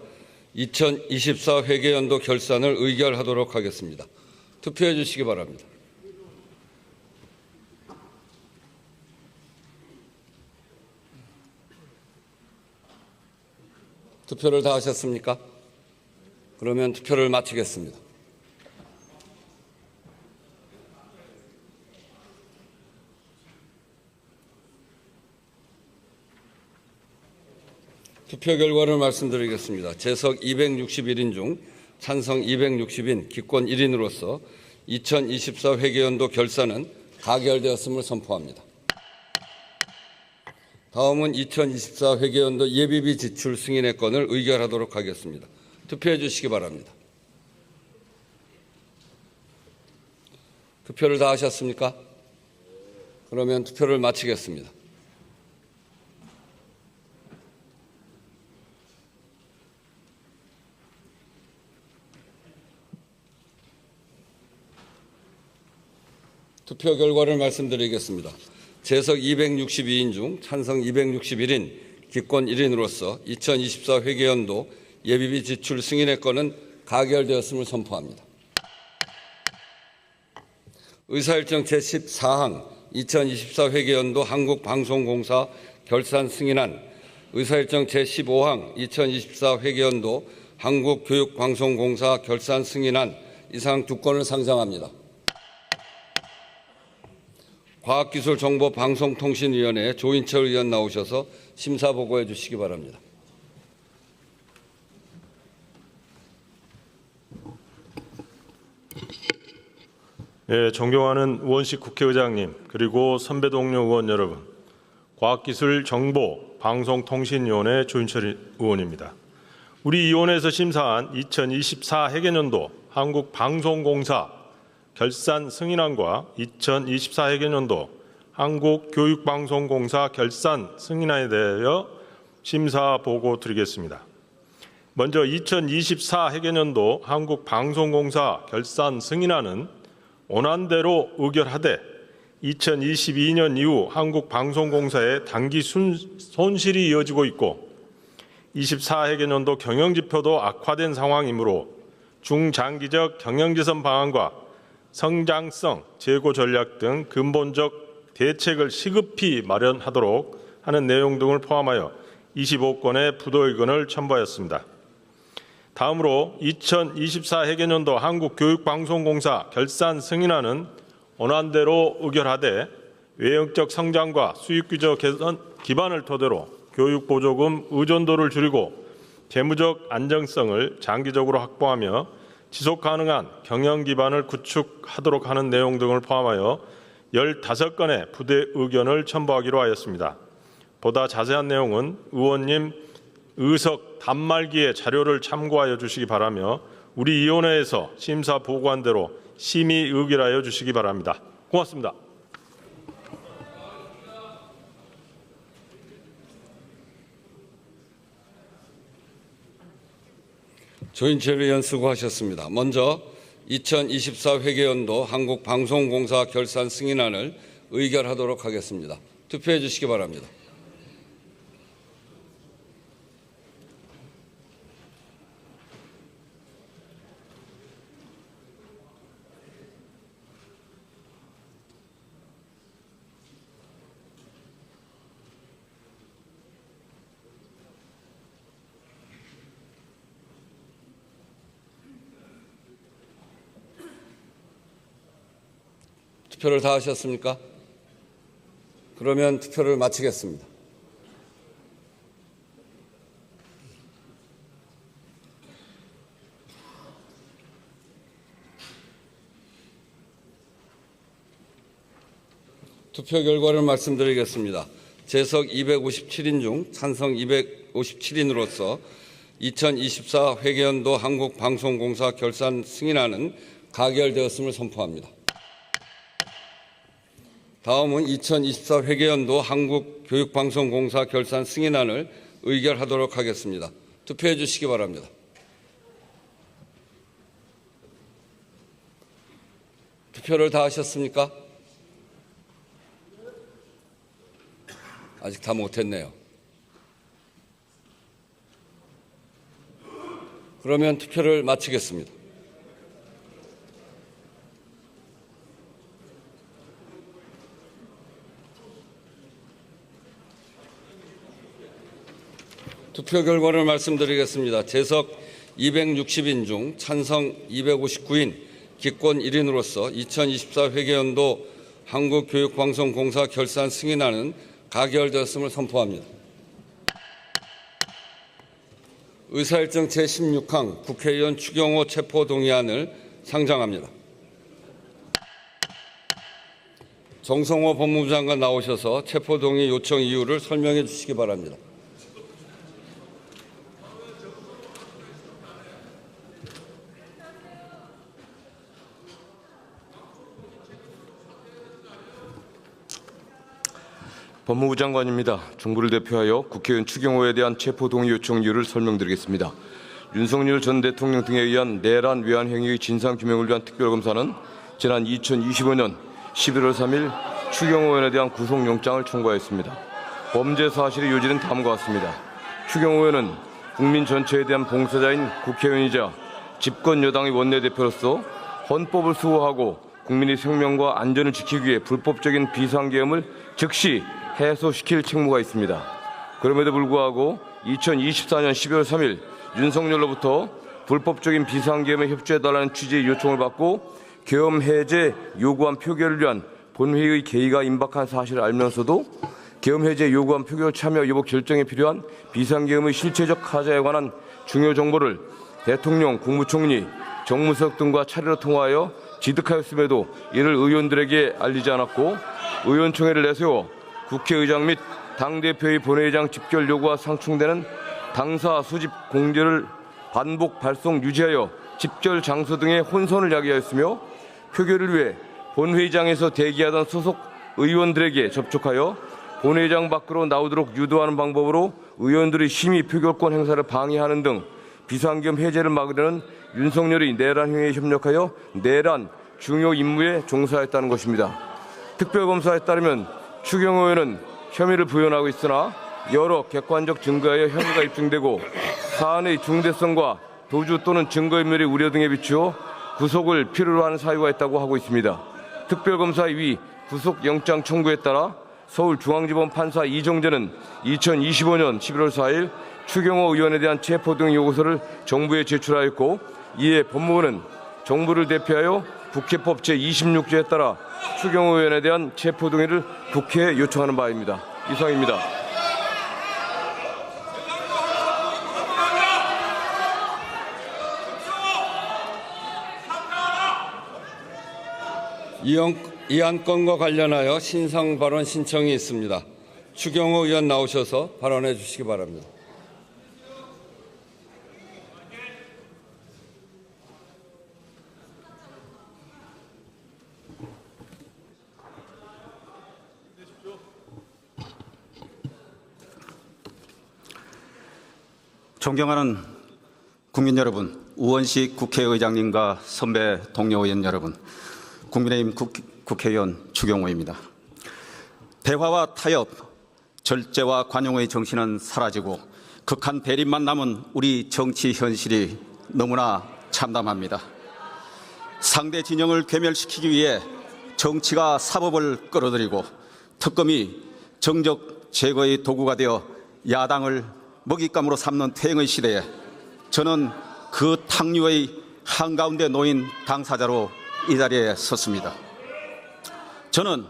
2024 회계연도 결산을 의결하도록 하겠습니다. 투표해 주시기 바랍니다. 투표를 다 하셨습니까? 그러면 투표를 마치겠습니다. 투표 결과를 말씀드리겠습니다. 재석 261인 중 찬성 260인 기권 1인으로서 2024 회계연도 결산은 가결되었음을 선포합니다. 다음은 2024 회계연도 예비비 지출 승인의 건을 의결하도록 하겠습니다. 투표해 주시기 바랍니다. 투표를 다 하셨습니까? 그러면 투표를 마치겠습니다. 투표 결과를 말씀드리겠습니다. 재석 262인 중 찬성 261인 기권 1인으로서 2024 회계연도 예비비 지출 승인의 건은 가결되었음을 선포합니다. 의사일정 제14항 2024 회계연도 한국방송공사 결산 승인안, 의사일정 제15항 2024 회계연도 한국교육방송공사 결산 승인안 이상 두 건을 상정합니다. 과학기술정보방송통신위원회 조인철 의원 나오셔서 심사 보고해 주시기 바랍니다. 예, 존경하는 우원식 국회의장님 그리고 선배 동료 의원 여러분, 과학기술정보방송통신위원회 조인철 의원입니다. 우리 위원회에서 심사한 2024 회계연도 한국방송공사 결산 승인안과 2024 회계연도 한국교육방송공사 결산 승인안에 대하여 심사 보고 드리겠습니다. 먼저 2024 회계연도 한국방송공사 결산 승인안은 원안대로 의결하되 2022년 이후 한국방송공사의 단기 손실이 이어지고 있고 24 회계연도 경영지표도 악화된 상황이므로 중장기적 경영개선 방안과 성장성, 재고 전략 등 근본적 대책을 시급히 마련하도록 하는 내용 등을 포함하여 25건의 부도 의견을 첨부하였습니다. 다음으로 2024 회계연도 한국교육방송공사 결산 승인안은 원안대로 의결하되 외형적 성장과 수익규제 개선 기반을 토대로 교육보조금 의존도를 줄이고 재무적 안정성을 장기적으로 확보하며 지속가능한 경영 기반을 구축하도록 하는 내용 등을 포함하여 15건의 부대 의견을 첨부하기로 하였습니다. 보다 자세한 내용은 의원님 의석 단말기의 자료를 참고하여 주시기 바라며 우리 위원회에서 심사 보고한 대로 심의 의결하여 주시기 바랍니다. 고맙습니다. 조인철 의원 수고하셨습니다. 먼저 2024 회계연도 한국방송공사 결산 승인안을 의결하도록 하겠습니다. 투표해 주시기 바랍니다. 투표를 다 하셨습니까? 그러면 투표를 마치겠습니다. 투표 결과를 말씀드리겠습니다. 재석 257인 중 찬성 257인으로서 2024 회계연도 한국방송공사 결산 승인안은 가결되었음을 선포합니다. 다음은 2024 회계연도 한국교육방송공사 결산 승인안을 의결하도록 하겠습니다. 투표해 주시기 바랍니다. 투표를 다 하셨습니까? 아직 다 못했네요. 그러면 투표를 마치겠습니다. 투표 결과를 말씀드리겠습니다. 재석 260인 중 찬성 259인, 기권 1인으로서 2024 회계연도 한국교육방송공사 결산 승인안은 가결되었음을 선포합니다. 의사일정 제16항 국회의원 추경호 체포동의안을 상정합니다. 정성호 법무부 장관 나오셔서 체포동의 요청 이유를 설명해 주시기 바랍니다. 법무부 장관입니다. 정부를 대표하여 국회의원 추경호에 대한 체포동의 요청 이유를 설명드리겠습니다. 윤석열 전 대통령 등에 의한 내란 외환 행위의 진상규명을 위한 특별검사는 지난 2025년 11월 3일 추경호 의원에 대한 구속영장을 청구하였습니다. 범죄 사실의 요지는 다음과 같습니다. 추경호 의원은 국민 전체에 대한 봉사자인 국회의원이자 집권 여당의 원내대표로서 헌법을 수호하고 국민의 생명과 안전을 지키기 위해 불법적인 비상계엄을 즉시 해소시킬 책무가 있습니다. 그럼에도 불구하고 2024년 12월 3일 윤석열로부터 불법적인 비상계엄에 협조해달라는 취지의 요청을 받고 계엄 해제 요구안 표결을 위한 본회의의 개의가 임박한 사실을 알면서도 계엄 해제 요구안 표결 참여 여부 결정에 필요한 비상계엄의 실체적 하자에 관한 중요 정보를 대통령, 국무총리, 정무수석 등과 차례로 통화하여 지득하였음에도 이를 의원들에게 알리지 않았고 의원총회를 내세워 국회의장 및 당대표의 본회의장 집결 요구와 상충되는 당사 수집 공지를 반복 발송 유지하여 집결 장소 등의 혼선을 야기하였으며 표결을 위해 본회의장에서 대기하던 소속 의원들에게 접촉하여 본회의장 밖으로 나오도록 유도하는 방법으로 의원들의 심의 표결권 행사를 방해하는 등 비상계엄 해제를 막으려는 윤석열의 내란 행위에 협력하여 내란 중요 임무에 종사했다는 것입니다. 특별검사에 따르면 추경호 의원은 혐의를 부인하고 있으나 여러 객관적 증거에 혐의가 입증되고 사안의 중대성과 도주 또는 증거인멸의 우려 등에 비추어 구속을 필요로 하는 사유가 있다고 하고 있습니다. 특별검사의 위 구속영장 청구에 따라 서울중앙지법 판사 이정재는 2025년 11월 4일 추경호 의원에 대한 체포 등 요구서를 정부에 제출하였고 이에 법무부는 정부를 대표하여 국회법 제26조에 따라 추경호 의원에 대한 체포 동의를 국회에 요청하는 바입니다. 이상입니다. 이 안건과 관련하여 신상 발언 신청이 있습니다. 추경호 의원 나오셔서 발언해 주시기 바랍니다. 존경하는 국민 여러분, 우원식 국회의장님과 선배 동료 의원 여러분, 국민의힘 국회의원 추경호입니다. 대화와 타협, 절제와 관용의 정신은 사라지고 극한 대립만 남은 우리 정치 현실이 너무나 참담합니다. 상대 진영을 괴멸시키기 위해 정치가 사법을 끌어들이고 특검이 정적 제거의 도구가 되어 야당을 먹잇감으로 삼는 퇴행의 시대에 저는 그 탕류의 한가운데 놓인 당사자로 이 자리에 섰습니다. 저는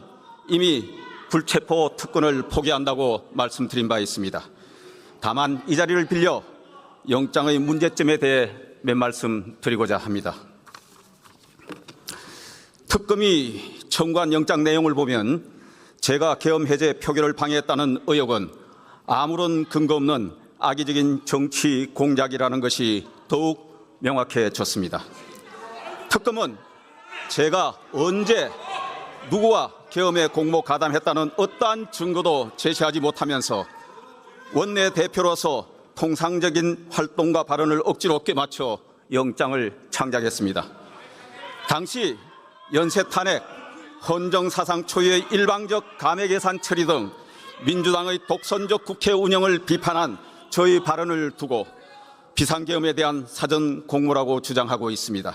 이미 불체포 특권을 포기한다고 말씀드린 바 있습니다. 다만 이 자리를 빌려 영장의 문제점에 대해 몇 말씀 드리고자 합니다. 특검이 청구한 영장 내용을 보면 제가 계엄 해제 표결을 방해했다는 의혹은 아무런 근거 없는 악의적인 정치 공작이라는 것이 더욱 명확해졌습니다. 특검은 제가 언제 누구와 계엄에 공모 가담했다는 어떠한 증거도 제시하지 못하면서 원내대표로서 통상적인 활동과 발언을 억지로 껴맞춰 영장을 창작했습니다. 당시 연쇄탄핵, 헌정사상 초유의 일방적 감액예산 처리 등 민주당의 독선적 국회 운영을 비판한 저의 발언을 두고 비상계엄에 대한 사전 공모라고 주장하고 있습니다.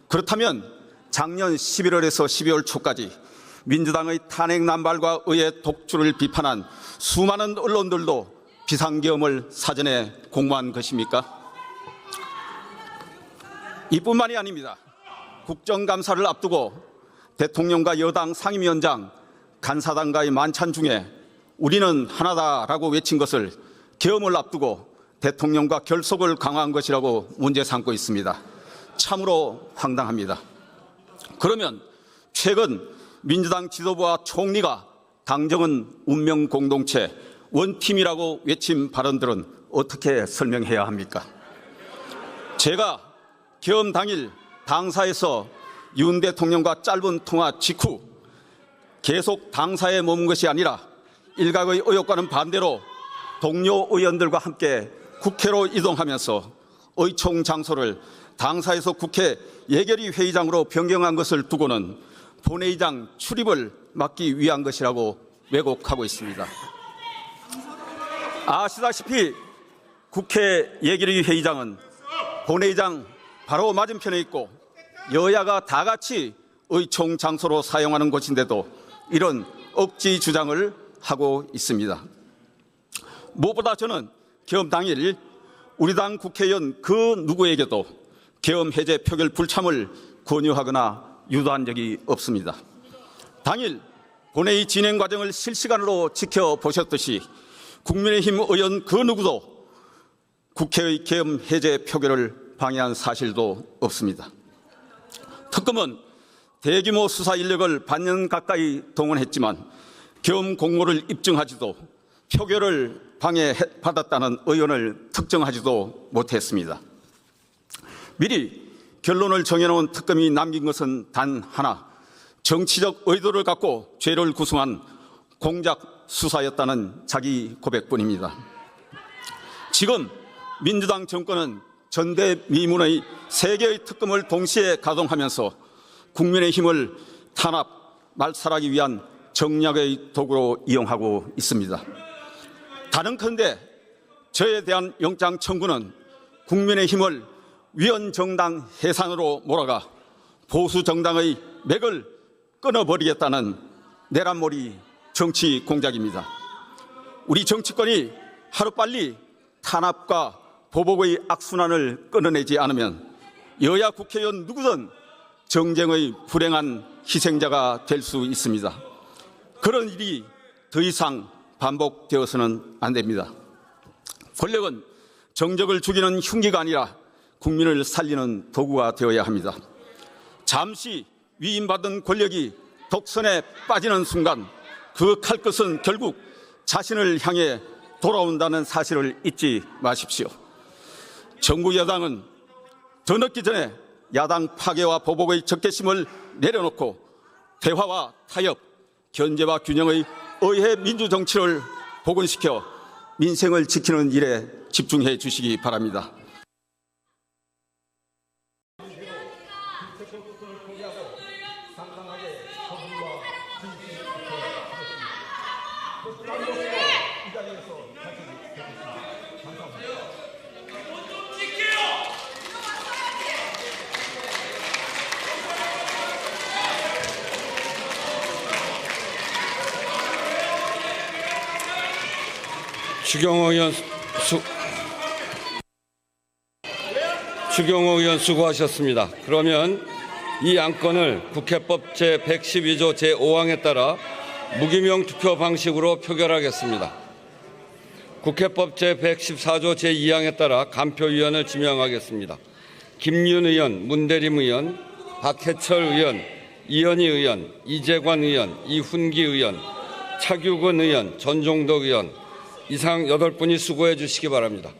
그렇다면 작년 11월에서 12월 초까지 민주당의 탄핵 남발과 의회 독주를 비판한 수많은 언론들도 비상계엄을 사전에 공모한 것입니까? 이뿐만이 아닙니다. 국정감사를 앞두고 대통령과 여당 상임위원장, 간사단과의 만찬 중에 우리는 하나다라고 외친 것을 계엄을 앞두고 대통령과 결속을 강화한 것이라고 문제 삼고 있습니다. 참으로 황당합니다. 그러면 최근 민주당 지도부와 총리가 당정은 운명 공동체, 원팀이라고 외친 발언들은 어떻게 설명해야 합니까? 제가 계엄 당일 당사에서 윤 대통령과 짧은 통화 직후 계속 당사에 머문 것이 아니라 일각의 의혹과는 반대로 동료 의원들과 함께 국회로 이동하면서 의총 장소를 당사에서 국회 예결위 회의장으로 변경한 것을 두고는 본회의장 출입을 막기 위한 것이라고 왜곡하고 있습니다. 아시다시피 국회 예결위 회의장은 본회의장 바로 맞은편에 있고 여야가 다 같이 의총 장소로 사용하는 곳인데도 이런 억지 주장을 하고 있습니다. 무엇보다 저는 계엄 당일 우리 당 국회의원 그 누구에게도 계엄 해제 표결 불참을 권유하거나 유도한 적이 없습니다. 당일 본회의 진행 과정을 실시간으로 지켜보셨듯이 국민의힘 의원 그 누구도 국회의 계엄 해제 표결을 방해한 사실도 없습니다. 특검은 대규모 수사 인력을 반년 가까이 동원했지만 계엄 공모를 입증하지도 표결을 방해받았다는 의원을 특정하지도 못했습니다. 미리 결론을 정해놓은 특검이 남긴 것은 단 하나, 정치적 의도를 갖고 죄를 구성한 공작 수사였다는 자기 고백뿐입니다. 지금 민주당 정권은 전대미문의 3개의 특검을 동시에 가동하면서 국민의힘을 탄압, 말살하기 위한 정략의 도구로 이용하고 있습니다. 다른컨대 저에 대한 영장 청구는 국민의힘을 위헌정당 해산으로 몰아가 보수정당의 맥을 끊어버리겠다는 내란몰이 정치 공작입니다. 우리 정치권이 하루빨리 탄압과 보복의 악순환을 끊어내지 않으면 여야 국회의원 누구든 정쟁의 불행한 희생자가 될 수 있습니다. 그런 일이 더 이상 반복되어서는 안 됩니다. 권력은 정적을 죽이는 흉기가 아니라 국민을 살리는 도구가 되어야 합니다. 잠시 위임받은 권력이 독선에 빠지는 순간 그 칼끝은 결국 자신을 향해 돌아온다는 사실을 잊지 마십시오. 정부 여당은 더 늦기 전에 야당 파괴와 보복의 적개심을 내려놓고 대화와 타협, 견제와 균형의 의회 민주정치를 복원시켜 민생을 지키는 일에 집중해 주시기 바랍니다. 추경호 의원 수고하셨습니다. 그러면 이 안건을 국회법 제112조 제5항에 따라 무기명 투표 방식으로 표결하겠습니다. 국회법 제114조 제2항에 따라 간표위원을 지명하겠습니다. 김윤 의원, 문대림 의원, 박해철 의원, 이현희 의원, 이재관 의원, 이훈기 의원, 차규근 의원, 전종덕 의원 이상 8분이 수고해 주시기 바랍니다.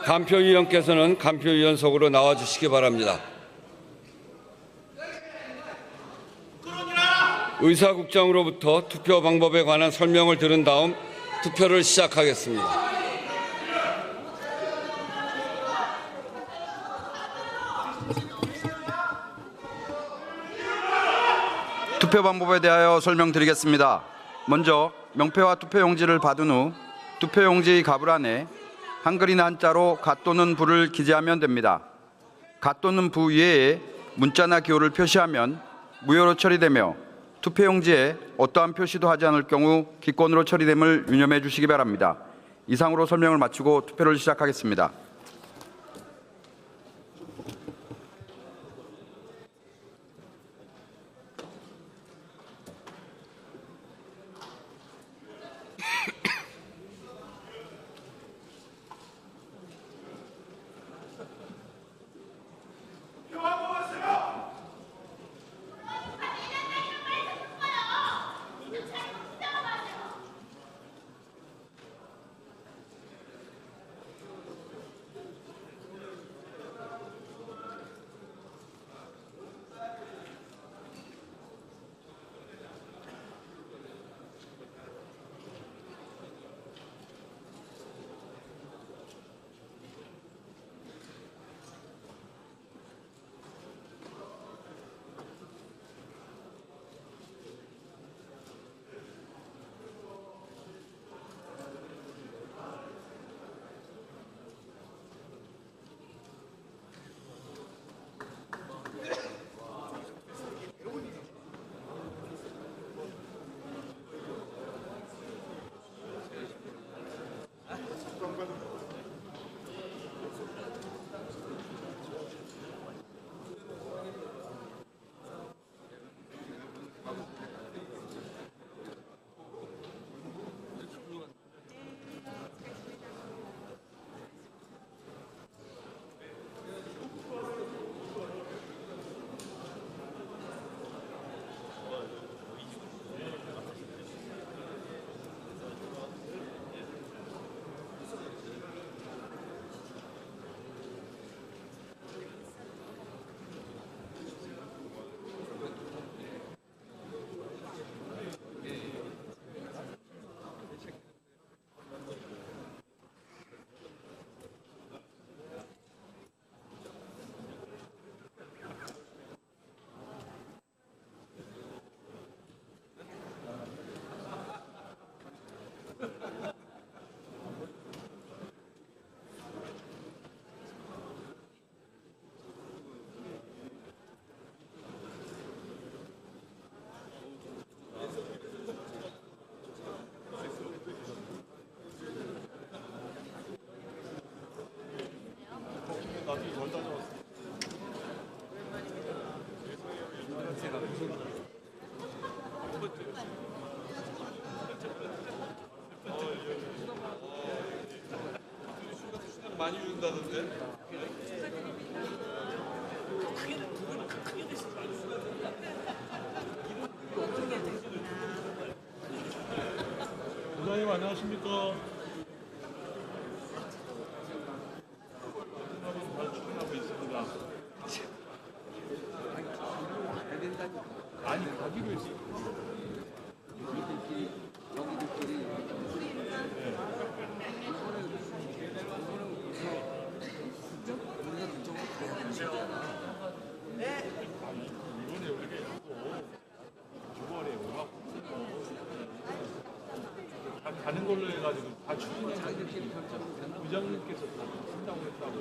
간표위원께서는 간표위원석으로 나와 주시기 바랍니다. 의사국장으로부터 투표 방법에 관한 설명을 들은 다음 투표를 시작하겠습니다. 투표 방법에 대하여 설명드리겠습니다. 먼저 명패와 투표용지를 받은 후 투표용지 갑을 안에 한글이나 한자로 가 또는 부를 기재하면 됩니다. 가 또는 부 이외에 문자나 기호를 표시하면 무효로 처리되며 투표용지에 어떠한 표시도 하지 않을 경우 기권으로 처리됨을 유념해 주시기 바랍니다. 이상으로 설명을 마치고 투표를 시작하겠습니다. 많이 준다던데? 부장님 안녕하십니까? 잘 출근하고 있습니다. 아니 가기로 했어. 가는 걸로 해가지고 다 출근하고 부장님께서 다 쓴다고 했다고.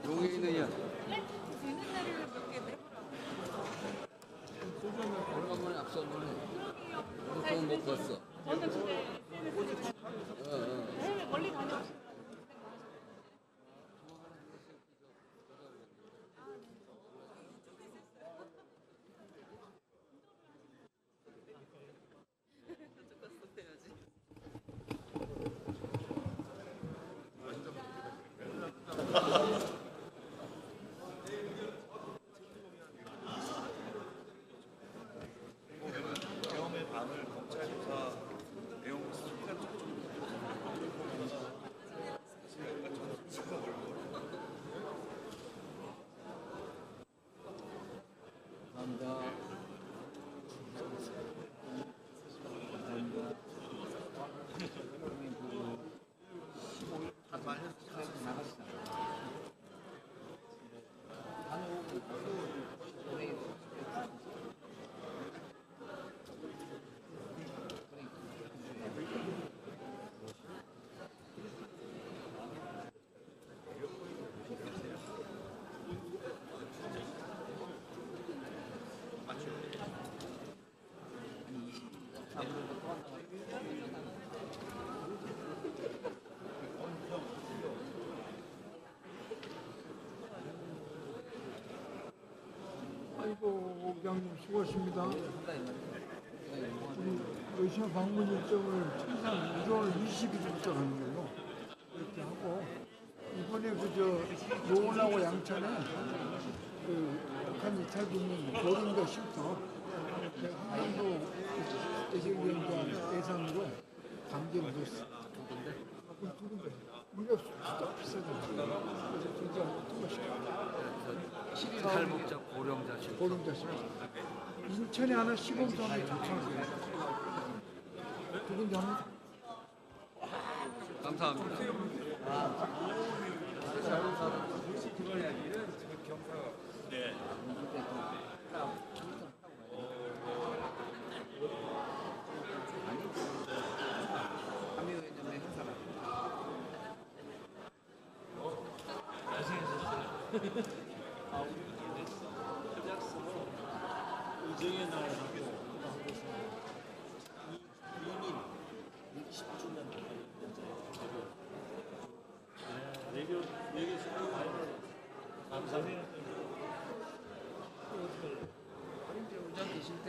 용인 의원. 오래간만에 앞서 보네. 그동안 못 봤어. 아이고, 부장님 수고하십니다. 우리 러시아 방문 일정을 최소한 1월 20일부터 하는 걸로 이렇게 하고, 이번에 노원하고 양천에 북한 이탈 있는 보름과 쉼터 한반도 대전위원장 예산으로 강제로 줬어. 두 군데. 우리가 진짜 비싸잖아. 그래서 진짜 통과시켜. 7일 목적 고령자 실. 보름자 쉼터. 인천에 하나 시범도 하나 좋잖아요. 두 군데 합니다. 감사합니다. 의정의 날하고 이민 60주년 외교 감사합니다. 의장 계실 때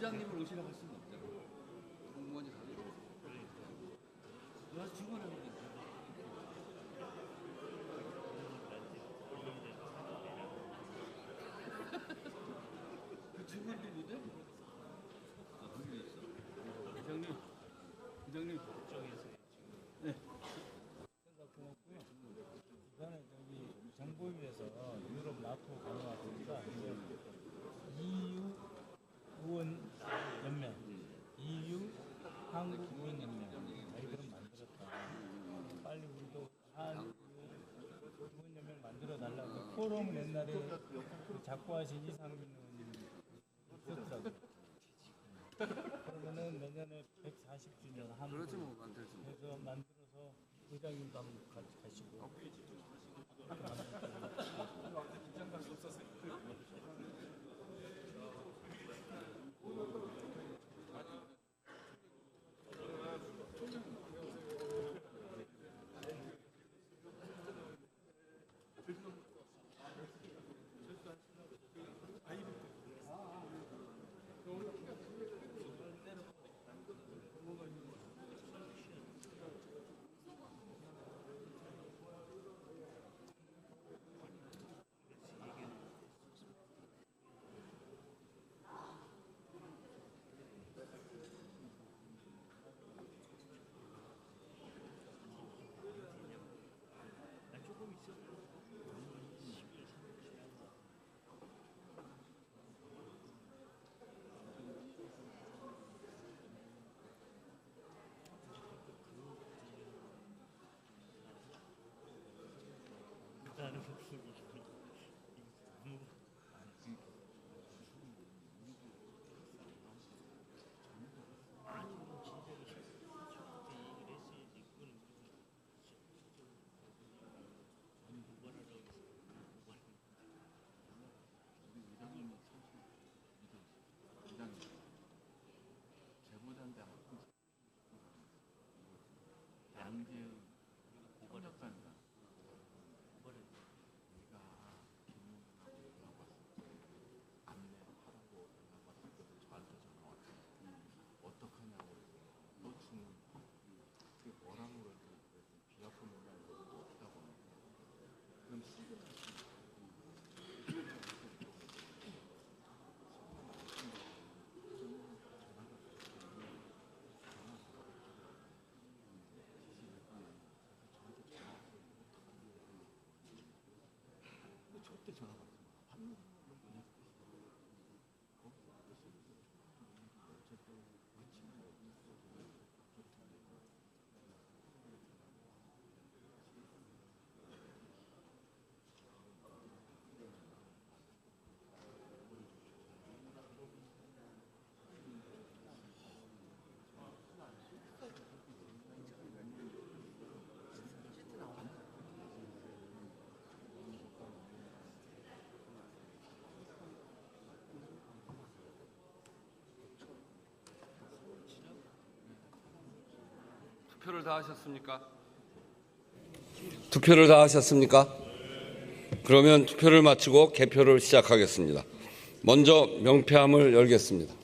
의장님을 오시라고 할 수는 없잖아. 공무원이 가지고. 와서 증언하는 거지. 그 증언도 못해? 아, 그게 있어? 부장님. 네. 이번에 저기 정보위에서 유럽 나토 강화 보니까 EU 의원 연맹, EU 한국 의원 연맹 이런 만들었다. 빨리 우리도 한 의원 연맹 만들어 달라고 포럼 옛날에 그 작고하신 이상민 의원님 있었더라고요. 그러면은 내년에 140주년 한 그러지 뭐 만들지. 그래서 만들어서 의장님도 한번 같이 가시고. 투표를 다 하셨습니까? 투표를 다 하셨습니까? 그러면 투표를 마치고 개표를 시작하겠습니다. 먼저 명패함을 열겠습니다.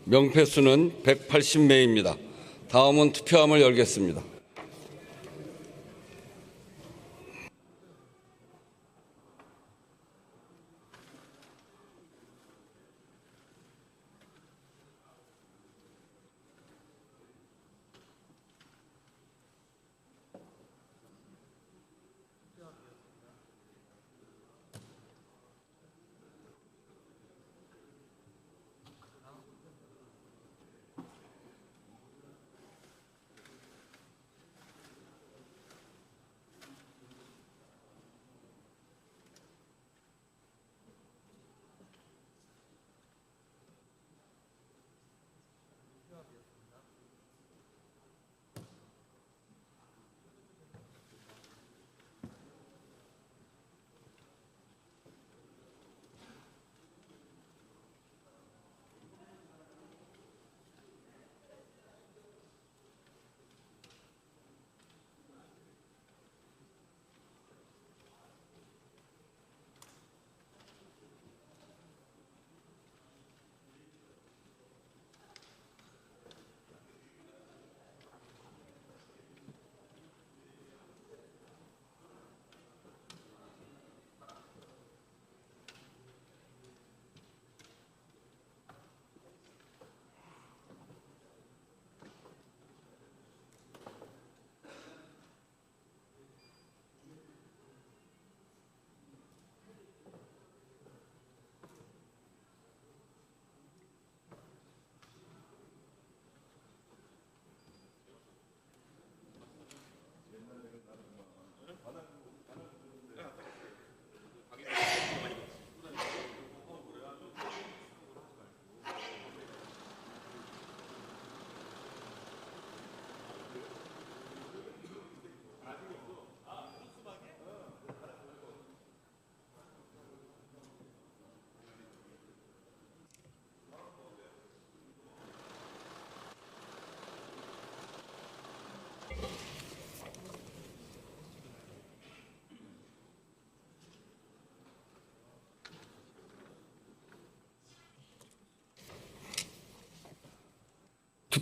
명패수는 180매입니다. 다음은 투표함을 열겠습니다.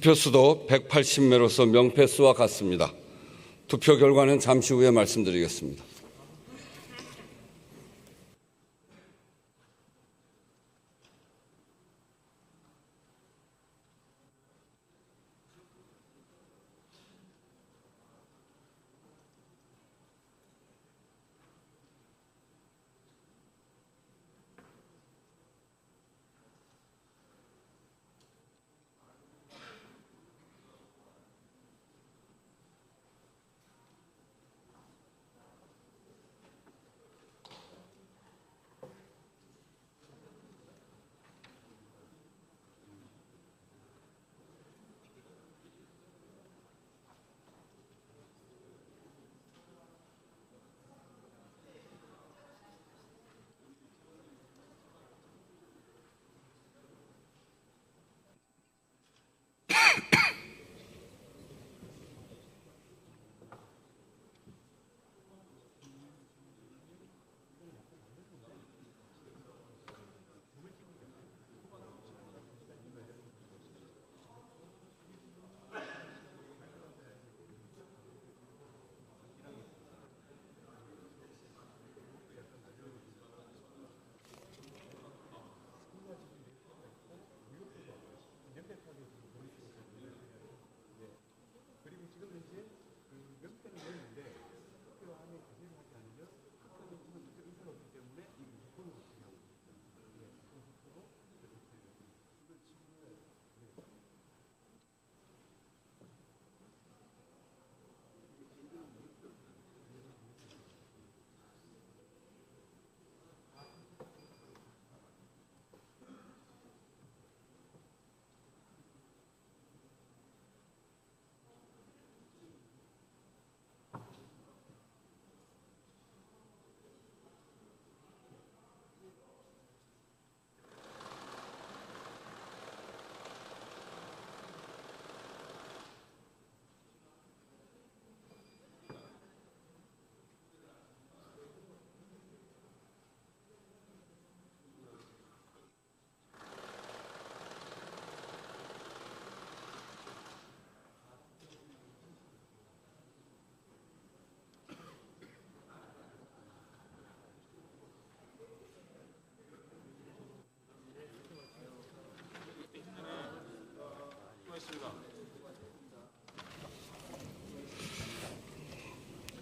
투표수도 180매로서 명패수와 같습니다. 투표 결과는 잠시 후에 말씀드리겠습니다.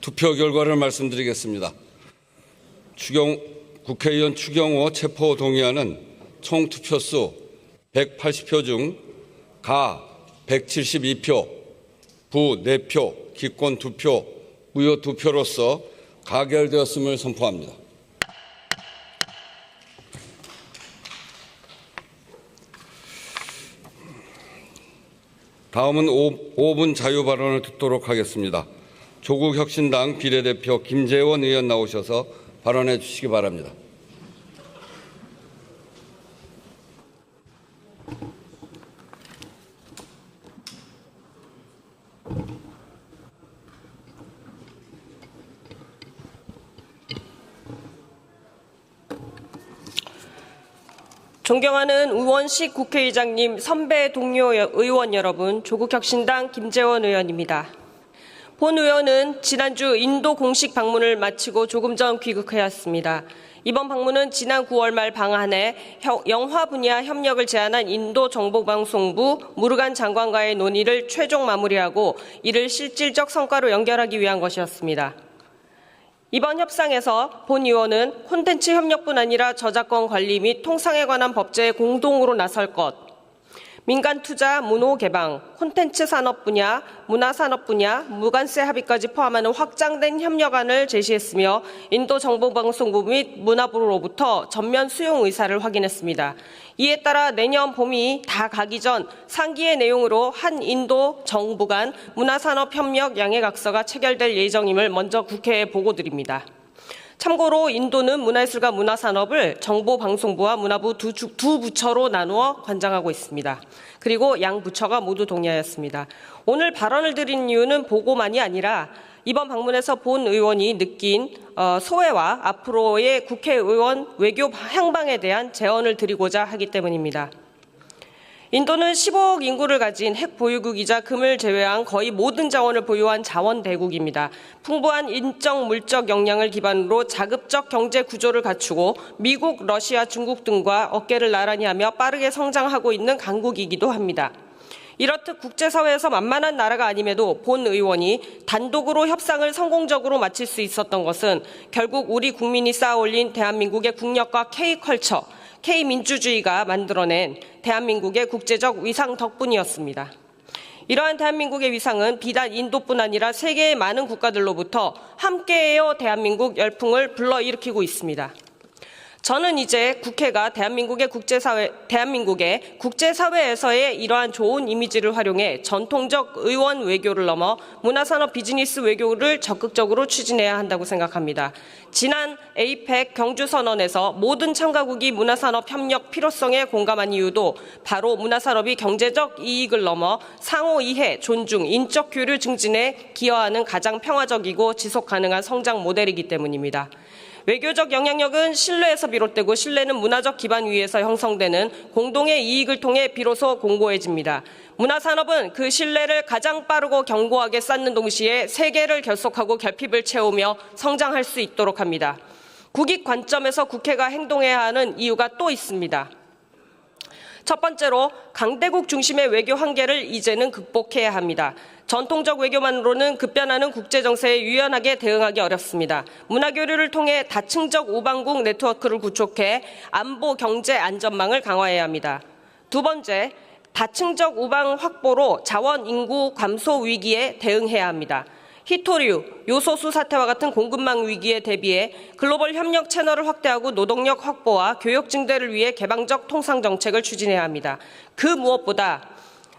투표 결과를 말씀드리겠습니다. 국회의원 추경호 체포 동의안은 총 투표수 180표 중 가 172표, 부 4표, 기권 2표, 무효 2표로서 가결되었음을 선포합니다. 다음은 5분 자유 발언을 듣도록 하겠습니다. 조국혁신당 비례대표 김재원 의원 나오셔서 발언해 주시기 바랍니다. 존경하는 우원식 국회의장님, 선배 동료 의원 여러분, 조국혁신당 김재원 의원입니다. 본 의원은 지난주 인도 공식 방문을 마치고 조금 전 귀국하였습니다. 이번 방문은 지난 9월 말 방한해 영화 분야 협력을 제안한 인도 정보방송부 무르간 장관과의 논의를 최종 마무리하고 이를 실질적 성과로 연결하기 위한 것이었습니다. 이번 협상에서 본 의원은 콘텐츠 협력뿐 아니라 저작권 관리 및 통상에 관한 법제에 공동으로 나설 것, 민간 투자, 문호 개방, 콘텐츠 산업 분야, 문화산업 분야, 무관세 합의까지 포함하는 확장된 협력안을 제시했으며 인도 정보방송부 및 문화부로부터 전면 수용 의사를 확인했습니다. 이에 따라 내년 봄이 다 가기 전 상기의 내용으로 한 인도 정부 간 문화산업 협력 양해각서가 체결될 예정임을 먼저 국회에 보고드립니다. 참고로 인도는 문화예술과 문화산업을 정보방송부와 문화부 두 부처로 나누어 관장하고 있습니다. 그리고 양 부처가 모두 동의하였습니다. 오늘 발언을 드린 이유는 보고만이 아니라 이번 방문에서 본 의원이 느낀 소회와 앞으로의 국회의원 외교 향방에 대한 제언을 드리고자 하기 때문입니다. 인도는 15억 인구를 가진 핵 보유국이자 금을 제외한 거의 모든 자원을 보유한 자원 대국입니다. 풍부한 인적, 물적 역량을 기반으로 자급적 경제 구조를 갖추고 미국, 러시아, 중국 등과 어깨를 나란히 하며 빠르게 성장하고 있는 강국이기도 합니다. 이렇듯 국제사회에서 만만한 나라가 아님에도 본 의원이 단독으로 협상을 성공적으로 마칠 수 있었던 것은 결국 우리 국민이 쌓아올린 대한민국의 국력과 K컬처, K민주주의가 만들어낸 대한민국의 국제적 위상 덕분이었습니다. 이러한 대한민국의 위상은 비단 인도뿐 아니라 세계의 많은 국가들로부터 함께해요 대한민국 열풍을 불러일으키고 있습니다. 저는 이제 국회가 대한민국의 국제사회에서의 이러한 좋은 이미지를 활용해 전통적 의원 외교를 넘어 문화산업 비즈니스 외교를 적극적으로 추진해야 한다고 생각합니다. 지난 에이펙 경주선언에서 모든 참가국이 문화산업 협력 필요성에 공감한 이유도 바로 문화산업이 경제적 이익을 넘어 상호 이해, 존중, 인적 교류 증진에 기여하는 가장 평화적이고 지속 가능한 성장 모델이기 때문입니다. 외교적 영향력은 신뢰에서 비롯되고 신뢰는 문화적 기반 위에서 형성되는 공동의 이익을 통해 비로소 공고해집니다. 문화산업은 그 신뢰를 가장 빠르고 견고하게 쌓는 동시에 세계를 결속하고 결핍을 채우며 성장할 수 있도록 합니다. 국익 관점에서 국회가 행동해야 하는 이유가 또 있습니다. 첫 번째로 강대국 중심의 외교 한계를 이제는 극복해야 합니다. 전통적 외교만으로는 급변하는 국제정세에 유연하게 대응하기 어렵습니다. 문화교류를 통해 다층적 우방국 네트워크를 구축해 안보, 경제, 안전망을 강화해야 합니다. 두 번째, 다층적 우방 확보로 자원 인구 감소 위기에 대응해야 합니다. 히토류, 요소수 사태와 같은 공급망 위기에 대비해 글로벌 협력 채널을 확대하고 노동력 확보와 교육 증대를 위해 개방적 통상 정책을 추진해야 합니다. 그 무엇보다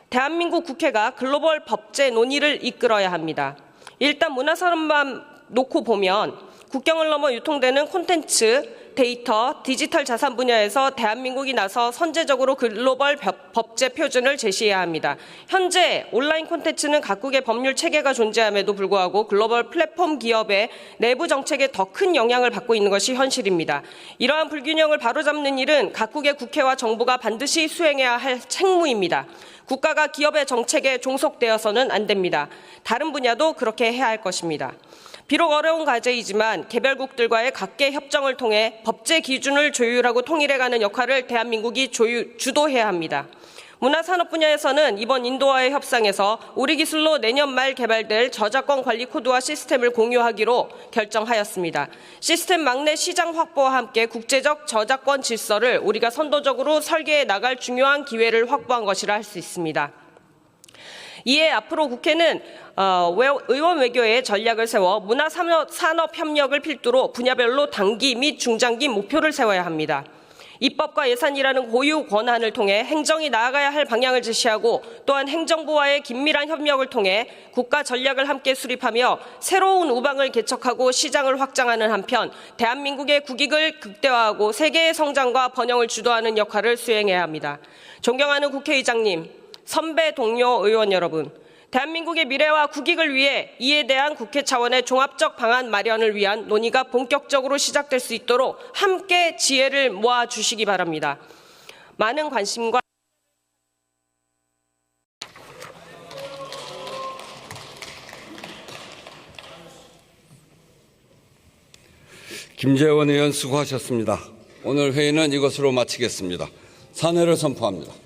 대한민국 국회가 글로벌 법제 논의를 이끌어야 합니다. 일단 문화산업만 놓고 보면 국경을 넘어 유통되는 콘텐츠, 데이터, 디지털 자산 분야에서 대한민국이 나서 선제적으로 글로벌 법제 표준을 제시해야 합니다. 현재 온라인 콘텐츠는 각국의 법률 체계가 존재함에도 불구하고 글로벌 플랫폼 기업의 내부 정책에 더 큰 영향을 받고 있는 것이 현실입니다. 이러한 불균형을 바로잡는 일은 각국의 국회와 정부가 반드시 수행해야 할 책무입니다. 국가가 기업의 정책에 종속되어서는 안 됩니다. 다른 분야도 그렇게 해야 할 것입니다. 비록 어려운 과제이지만 개별국들과의 각계 협정을 통해 법제 기준을 조율하고 통일해가는 역할을 대한민국이 주도해야 합니다. 문화산업 분야에서는 이번 인도와의 협상에서 우리 기술로 내년 말 개발될 저작권 관리 코드와 시스템을 공유하기로 결정하였습니다. 시스템 막내 시장 확보와 함께 국제적 저작권 질서를 우리가 선도적으로 설계해 나갈 중요한 기회를 확보한 것이라 할 수 있습니다. 이에 앞으로 국회는 의원 외교의 전략을 세워 문화산업 협력을 필두로 분야별로 단기 및 중장기 목표를 세워야 합니다. 입법과 예산이라는 고유 권한을 통해 행정이 나아가야 할 방향을 제시하고 또한 행정부와의 긴밀한 협력을 통해 국가 전략을 함께 수립하며 새로운 우방을 개척하고 시장을 확장하는 한편 대한민국의 국익을 극대화하고 세계의 성장과 번영을 주도하는 역할을 수행해야 합니다. 존경하는 국회의장님, 선배 동료 의원 여러분, 대한민국의 미래와 국익을 위해 이에 대한 국회 차원의 종합적 방안 마련을 위한 논의가 본격적으로 시작될 수 있도록 함께 지혜를 모아주시기 바랍니다. 많은 관심과 김재원 의원 수고하셨습니다. 오늘 회의는 이것으로 마치겠습니다. 산회를 선포합니다.